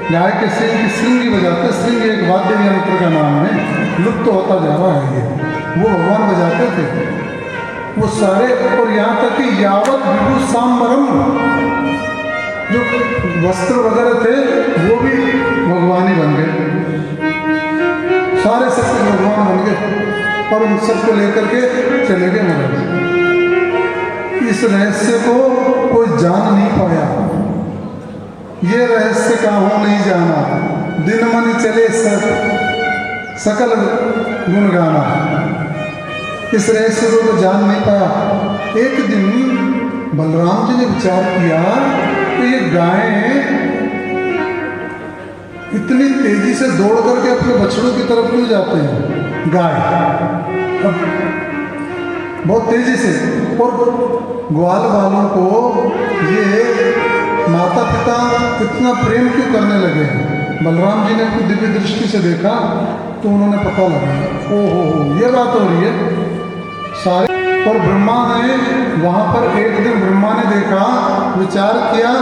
गाय के सिंह की श्रृंगी बजाते। श्रृंगी एक वाद्य यंत्र का नाम है, लुप्त होता जा रहा है ये, वो भगवान बजाते थे वो सारे। और यहाँ तक कि यावत विभूषाम्बरम, जो वस्त्र वगैरह थे वो भी भगवान ही बन गए, सारे सबके भगवान बन गए। और उन सबको लेकर के चले गए महाराज। इस रहस्य को कोई जान नहीं पाया, ये रहस्य का हो नहीं जाना, दिन मन चले सकल गुण गाना। इस रहस्य को तो जान नहीं पाया। एक दिन बलराम जी ने विचार किया कि ये गायें इतनी तेजी से दौड़ करके अपने बछड़ों की तरफ क्यों जाते हैं? गाय बहुत तेजी से, और ग्वाल वालों को ये माता पिता इतना प्रेम क्यों करने लगे हैं? बलराम जी ने अपनी दिव्य दृष्टि से देखा तो उन्होंने पता लगाया, ओहो ये बात हो रही है। सारे और ब्रह्मा ने वहाँ पर एक दिन ब्रह्मा ने देखा, विचार किया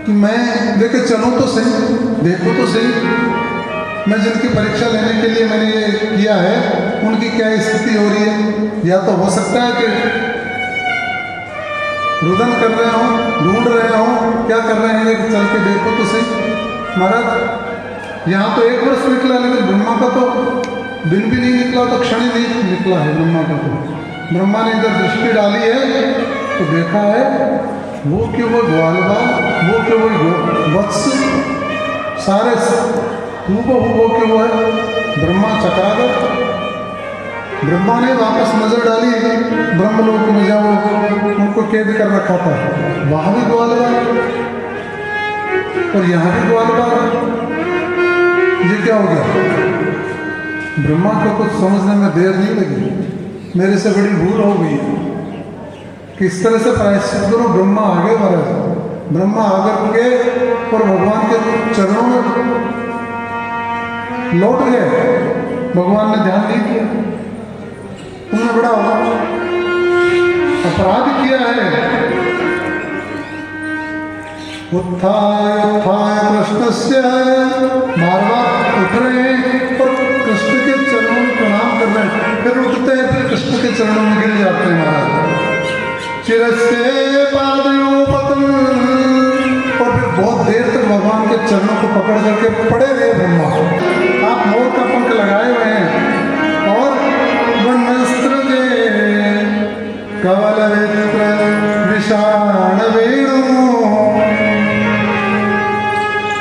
कि मैं देखे चलूँ तो सही, देखो तो सही, मैं जिनकी परीक्षा लेने के लिए मैंने ये किया है उनकी क्या स्थिति हो रही है। या तो हो सकता है कि रुदन कर रहे हो, ढूंढ रहे हो, क्या कर रहे हैं, लेकिन चल के देखो तो सही। महाराज यहाँ तो 1 वर्ष निकला, लेकिन ब्रह्मा का तो दिन भी नहीं निकला, तो क्षण ही नहीं निकला है ब्रह्मा का। तो ब्रह्मा ने इधर दृष्टि डाली है तो देखा है वो क्यों वो ग्वालबाल, वो क्यों वो वत्स, सारे वो क्यों वो है। ब्रह्मा चक्रागत, ब्रह्मा ने वापस नजर डाली ब्रह्मलोक में, जब वो उनको कैद कर रखा था, वहां भी ग्वालबाल और यहाँ भी ग्वालबाल। ये क्या हो गया। ब्रह्मा को कुछ समझने में देर नहीं लगी, मेरे से बड़ी भूल हो गई है, किस तरह से प्रायश्चित करो। ब्रह्मा आगे बढ़े, ब्रह्मा आकर के और भगवान के चरणों में लौट गए। भगवान ने ध्यान नहीं किया, तुमने बड़ा अपराध किया है। उत्थाय उत्थाय कृष्णस्य, बार बार उठ रहे हैं और कृष्ण के चरणों में प्रणाम कर रहे हैं, फिर उठते हैं, फिर कृष्ण के चरणों में गिर जाते हैं महाराज। चिरस्य पादयोपतम, और फिर बहुत देर तक भगवान के चरणों को पकड़ करके पड़े रहे ब्रह्मा। आप मोर का पंख लगाए हुए हैं और वनस्त्र कवल वित्र विषाण वेणु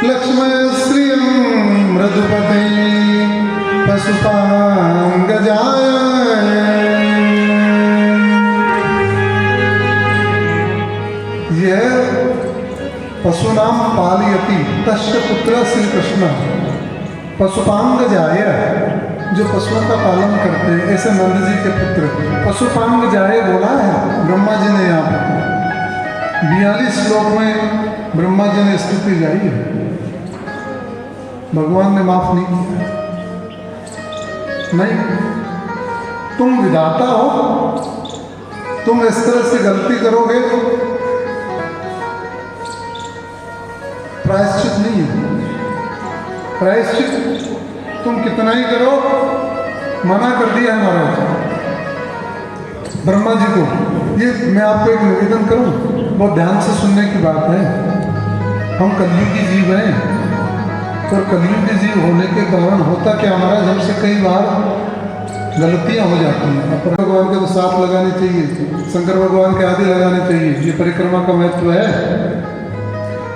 लक्ष्मण श्रियं मृदुपते पशुपांगजाय। यह पशुनाम पालयति तस्य पुत्र श्री कृष्ण पशुपांगजाय, जो पशुओं का पालन करते हैं, ऐसे नंद जी के पुत्र पशुपांगजाय बोला है ब्रह्मा जी ने। यहाँ पर 42 श्लोक में ब्रह्मा जी ने स्तुति गाई है, भगवान ने माफ नहीं किया। नहीं, तुम विधाता हो, तुम इस तरह से गलती करोगे, प्रायश्चित नहीं है। प्रायश्चित तुम कितना ही करो, मना कर दिया है महाराज ब्रह्मा जी को। ये मैं आपको एक निवेदन करूं, बहुत ध्यान से सुनने की बात है। हम कलयुगी जीव हैं और कलयुगी जीव होने के कारण होता क्या महाराज, हमसे कई बार गलतियां हो जाती हैं। अब भगवान के तो 7 लगाने चाहिए, शंकर भगवान के आदि लगाने चाहिए। ये परिक्रमा का महत्व है।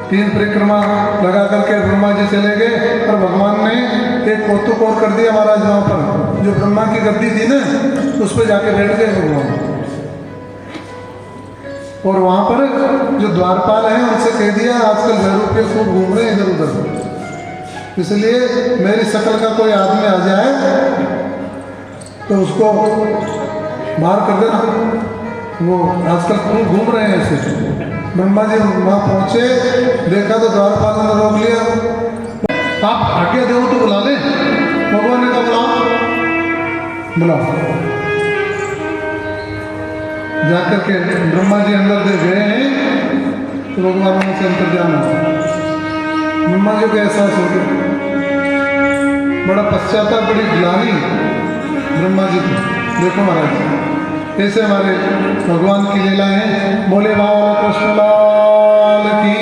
3 परिक्रमा लगा करके ब्रह्मा जी चले गए और भगवान ने एक कौतुक और कर दिया महाराज। वहाँ पर जो ब्रह्मा की गद्दी थी ना, उस पर जाके बैठ गए भगवान। और वहाँ पर जो द्वारपाल हैं उनसे कह दिया, आजकल भैरव पे खूब घूम रहे हैं इधर उधर, इसलिए मेरी शक्ल का कोई आदमी आ जाए तो उसको बाहर कर देना। वो आजकल खूब घूम रहे हैं ऐसे। ब्रह्मा जी वहाँ पहुँचे, देखा तो द्वारपाल ने रोक लिया। आप आज्ञा दो तो बुला ले। भगवान ने कहा बुलाओ, बुलाओ। जाकर के ब्रह्मा जी अंदर दे गए हैं तो भगवान से अंतर्ध्यान हो। ब्रह्मा जी को एहसास हो गया, बड़ा पश्चाताप, बड़ी ग्लानि ब्रह्मा जी को। देखो महाराज, ऐसे हमारे भगवान की लीला है। बोले बाबा कृष्ण लाल की।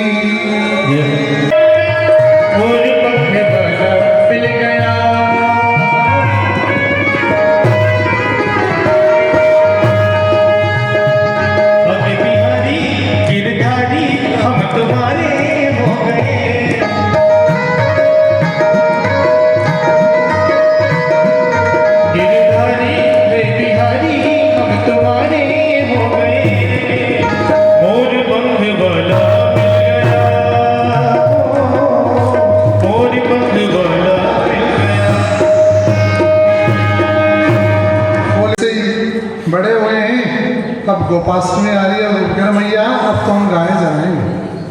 बड़े हुए हैं, अब गोपाष्टमी आ रही है, उपकर मैया अब तो हम गाय चराएंगे,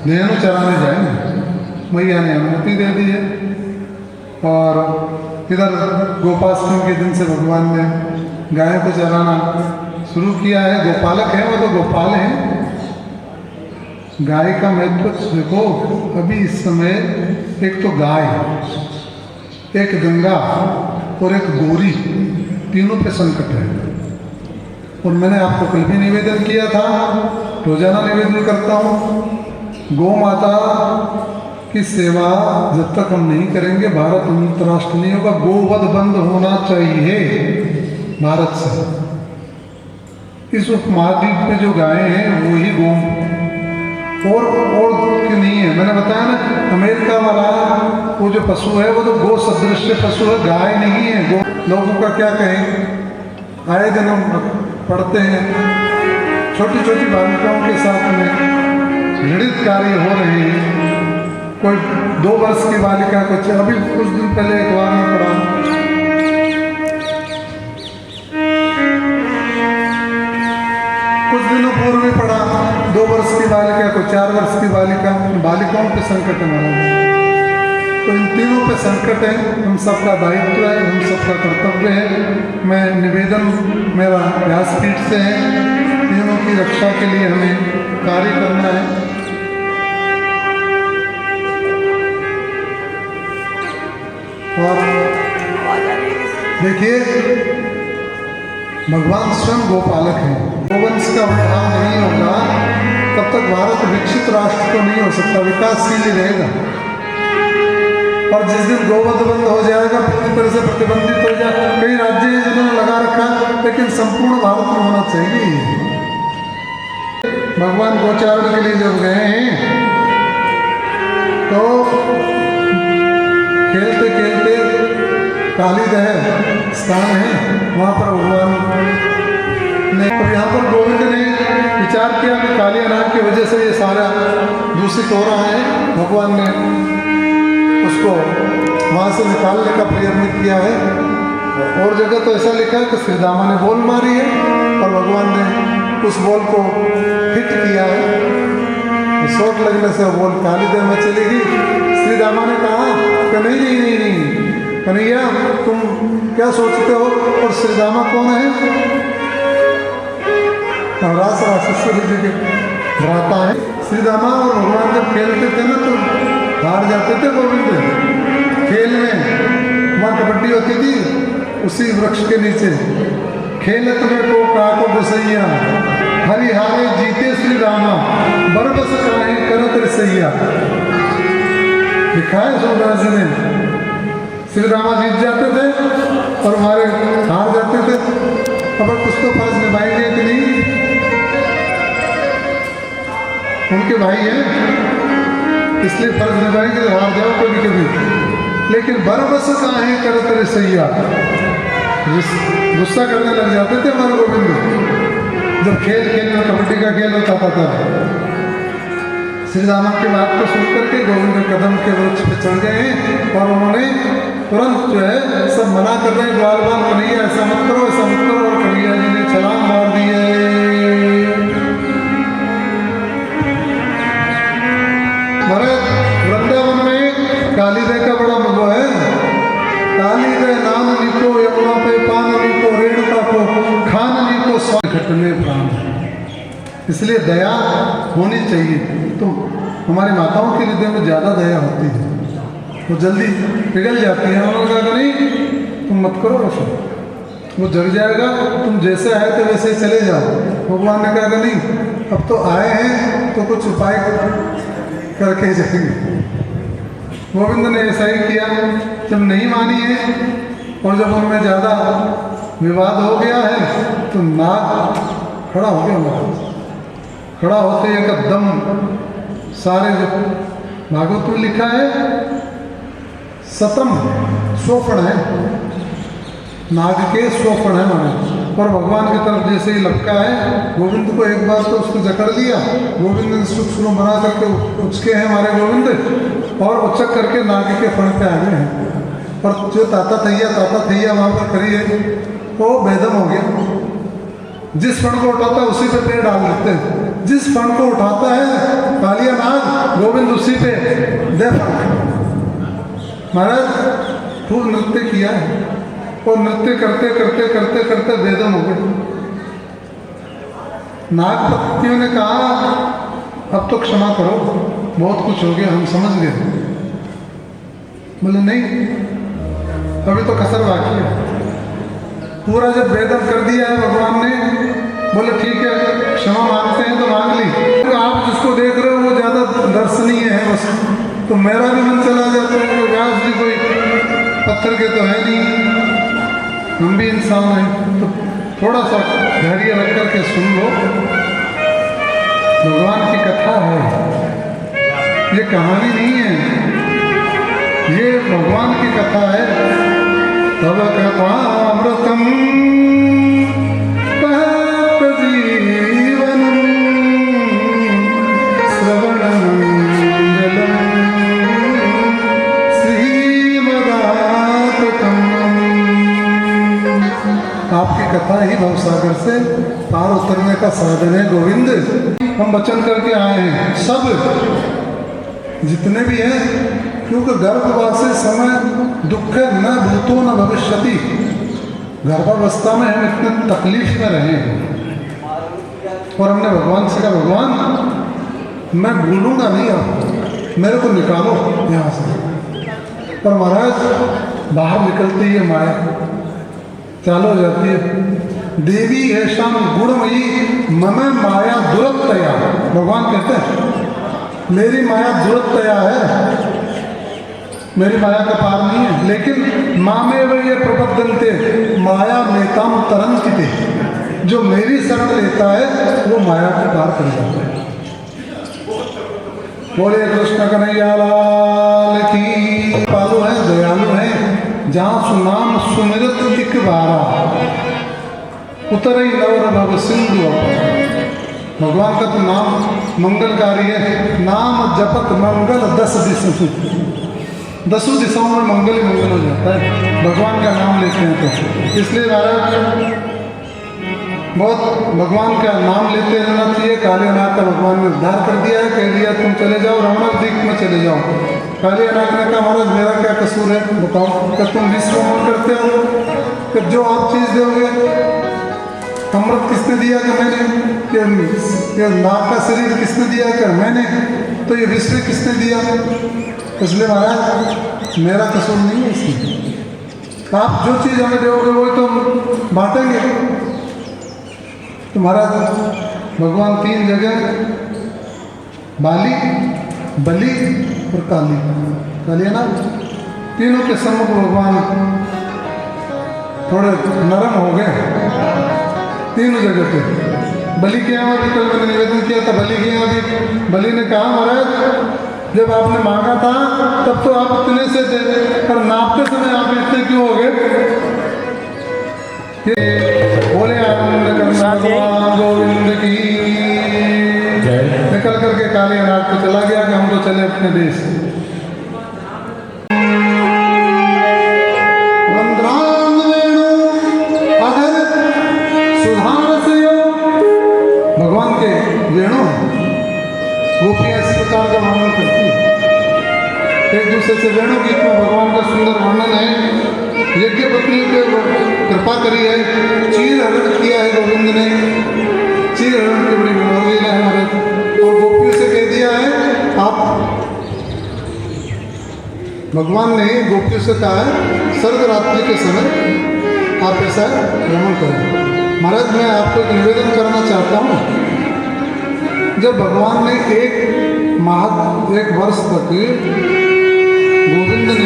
धेनु चराने जाएंगे। मैया ने अनुमति दे दी है और इधर गोपाष्टमी के दिन से भगवान ने गाय को चराना शुरू किया है। गोपालक है, वो तो गोपाल हैं। गाय का महत्व देखो, अभी इस समय एक तो गाय, एक गंगा और एक गौरी, तीनों पे संकट है। और मैंने आपको कल भी निवेदन किया था, रोजाना निवेदन करता हूँ, गौ माता की सेवा जब तक हम नहीं करेंगे भारत उन्नत राष्ट्र नहीं होगा। गोवध बंद होना चाहिए भारत से। इस उपमहाद्वीप में जो गायें हैं वो ही गौ और क्यों नहीं है। मैंने बताया ना, अमेरिका वाला वो जो पशु है वो तो गो सदृश पशु है, गाय नहीं है। गो लोगों का क्या कहें, आए दिन हम पढ़ते हैं छोटी छोटी बालिकाओं के साथ में घृणित कार्य हो रहे हैं। कोई 2 वर्ष की बालिका को, अभी कुछ दिन पहले एक बार में पढ़ा, कुछ दिनों पूर्व भी पढ़ा, 2 वर्ष की बालिका को 4 वर्ष की बालिकाओं पे संकट है महाराज। तो इन तीनों पे संकट है, हम सबका दायित्व है, हम सबका कर्तव्य है। मैं निवेदन मेरा व्यासपीठ से है, तीनों की रक्षा के लिए हमें कार्य करना है। और देखिए, भगवान स्वयं गोपालक हैं। गोवंश का उद्धार नहीं होगा तब तक भारत विकसित राष्ट्र तो नहीं हो सकता, विकासशील ही रहेगा। और जिस दिन गोवध बंद हो जाएगा, पूरी तरह से प्रतिबंधित हो जाएगा। कई राज्य हैं जिन्होंने लगा रखा, लेकिन संपूर्ण भारत में होना चाहिए। भगवान गोचारण के लिए जब गए हैं तो खेलते खेलते कालीदह स्थान है, वहाँ पर भगवान ने, और यहाँ पर गोविंद ने विचार किया कि कालिया नाग की वजह से ये सारा दूषित हो रहा है। भगवान ने उसको वहाँ से निकालने का प्रयत्न किया है। और जगह तो ऐसा लिखा है कि श्री दामा ने बॉल मारी है और भगवान ने उस बॉल को हिट किया है। शॉट लगने से बॉल कालीदह में चली गई। श्री दामा ने कहा कि नहीं नहीं नहीं नहीं कन्हैया, तुम क्या सोचते हो? और श्री दामा कौन है? रास राशेश्वरी जी के भ्राता है। श्री दामा और भगवान जब खेलते थे ना तो हार जाते थे गोविंद। खेल में वहाँ कबड्डी होती थी, उसी वृक्ष के नीचे खेलत में को काको गुसैया, हरि हारे जीते श्री रामा, बरबस काहे करत रसैया। लिखा है सूरदास जी ने। श्री रामा जीत जाते थे और हमारे हार जाते थे। अब कुछ तो फर्ज निभाएंगे कि नहीं, उनके भाई हैं इसलिए फर्ज निभाएंगे, हार जाओ कभी कभी। लेकिन बरबस काहे करत रसैया, गुस्सा करने लग जाते थे हमारे गोविंद जब खेल में कबड्डी का खेल होता था। श्री रामा की बात को सुन करके गोविंद कदम के वृक्ष पे चढ़ गए हैं और उन्होंने तुरंत जो है सब मना कर रहे हैं, बार बार कन्हैया ऐसा मत करो, ऐसा मत करो। और कन्हैया जी ने छलांग मार दी है। वृंदावन में कालीदह का बड़ा मजो है। कालीदह नाम निको यमुना पे पान निको, रेणुका को खान निको, स्वास्थ्य घटने प्राण। इसलिए दया होनी चाहिए। तो हमारी माताओं के हृदय में ज़्यादा दया होती है, वो जल्दी पिघल जाती है। उन्होंने कहा नहीं तुम मत करो ऐसा, वो जग जाएगा, तुम जैसे आए थे वैसे ही चले जाओ। भगवान ने कहा नहीं, अब तो आए हैं तो कुछ उपाय करके जाएंगे। गोविंद ने ऐसा ही किया। जब नहीं मानी है और जब उनमें ज़्यादा विवाद हो गया है तो नाग खड़ा हो गया। महाराज खड़ा होते एकदम सारे, भागवत में लिखा है सतम स्वप्न है, नाग के स्वप्न है महाराज। पर भगवान की तरफ जैसे ही लपका है, गोविंद को एक बार तो उसको जकड़ लिया। गोविंद ने सूक्ष्म बना करके उचके हैं हमारे गोविंद, और उचक करके नाग के फण पे आ गए हैं। और जो ताता थैया वहाँ पर खड़ी है वो बेदम हो गया। जिस फण को उठाता है उसी पे पैर डाल देते हैं। जिस फण को उठाता है कालिया नाग, गोविंद उसी पे दे फण। महाराज खूब नृत्य किया है और नृत्य करते करते करते करते बेदम हो गए। नागपतियों ने कहा अब तो क्षमा करो, बहुत कुछ हो गया, हम समझ गए। बोले नहीं, अभी तो कसर बाकी है। पूरा जब वेदन कर दिया है भगवान ने, बोले ठीक है क्षमा मांगते हैं तो मांग ली। तो आप जिसको देख रहे हो वो ज़्यादा दर्शनीय है बस, तो मेरा भी मन चला जाता है कि व्यास जी कोई पत्थर के तो है नहीं, हम भी इंसान हैं, तो थोड़ा सा धैर्य रख कर के सुन लो। भगवान की कथा है, ये कहानी नहीं है, ये भगवान की कथा है। तब कथामृतम तत् जीवनम श्रवणमंगलम श्रीमदाततम। आपकी कथा ही भवसागर से पार उतरने का साधन है गोविंद। हम वचन करके आए हैं सब जितने भी हैं, क्योंकि गर्भवासी समय दुख न भूतो न भविष्यति। गर्भावस्था में हम इतने तकलीफ में रहे और हमने भगवान से कहा भगवान मैं भूलूंगा नहीं, अब मेरे को निकालो यहाँ से। पर महाराज बाहर निकलती है माया, चालू हो जाती है। देवी ऐसा गुणमयी मम माया दुरत्तया, भगवान कहते हैं मेरी माया दुरत्तया है, मेरी माया का पार नहीं है। लेकिन मामे वे ये प्रबद्धनते माया नेताम तरंतिते, जो मेरी शरण लेता है वो माया को पार कर जाता है। बोले कृष्ण कन्हैया लाल की। पालू है, दयालु है, जहाँ सुनाम सुमिरत एक बारा उतरई नवर भव सिंधु। भगवान का तो नाम मंगलकारी है, नाम जपत मंगल 10 दिशा, 10 दिशाओं में मंगल ही मंगल हो जाता है भगवान का नाम लेते हैं तो। इसलिए महाराज बहुत भगवान का नाम लेते रहना चाहिए। कालीनाथ का भगवान ने उद्धार कर दिया है, कह दिया तुम चले जाओ रमण द्वीप में चले जाओ। कालीनाथ ने कहा महाराज मेरा क्या कसूर है बताओ, कि तुम विश्व करते हो, कि जो आप चीज़ दोगे अमृत किसने दिया कि मैंने, कि नाग का शरीर किसने दिया कि मैंने, तो ये विश्व किसने दिया। इसलिए महाराज मेरा कसूर नहीं है इसमें, आप जो चीज़ हमें दोगे वही तो बांटेंगे। तो महाराज भगवान 3 जगह बाली, बलि और काली है ना, तीनों के सम्मुख भगवान थोड़े नरम हो गए तीनों जगह पे। बलि के यहाँ भी कल मैंने निवेदन किया था, बलि के यहाँ भी बलि ने कहा महाराज जब आपने मांगा था तब तो आप इतने से थे, पर नापते समय आप इतने क्यों हो गए। बोले आनंद करना भगवान गोविंद की। निकल करके कालीनाथ को चला गया कि हम तो चले अपने देश। भगवान के वेणु गोपियाँ इस प्रकार का वर्णन करती है, एक दूसरे से वेणु गीत में भगवान का सुंदर वर्णन है। यज्ञ पत्नी के कृपा करी है, चीर हरण किया है गोविंद ने, चीर हरण की बड़ी मनोलीला है महाराज। और गोपियों से कह दिया है आप, भगवान ने गोपियों से कहा है सर्ग रात्रि के समय आप ऐसा भ्रमण करें। महाराज मैं आपको एक निवेदन करना चाहता हूँ, जब भगवान ने एक वर्ष तक गोविंद ने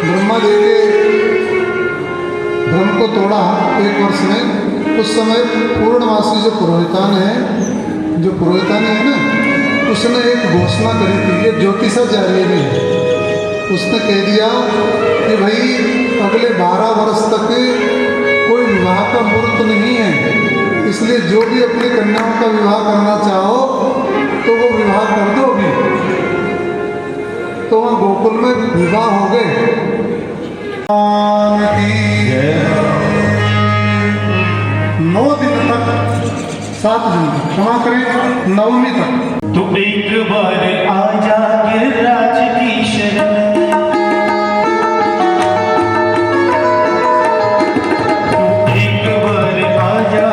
ब्रह्मा जी के भ्रम को तोड़ा 1 वर्ष में, उस समय पूर्णवासी जो पुरोहितान है ना, उसने एक घोषणा करी थी, ये ज्योतिषाचार्य ने, उसने कह दिया कि भाई अगले 12 वर्ष तक कोई विवाह का मुहूर्त नहीं है, इसलिए जो भी अपनी कन्याओं का विवाह करना चाहो तो वो विवाह कर दो अभी। तो वहाँ गोकुल में विवाह हो गए। 9 दिन तक, 7 दिन तक, क्षमा करें 9वीं तक। तू एक बार आजा गिरिराज की शरण, तू एक बार आजा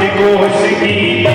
घोष की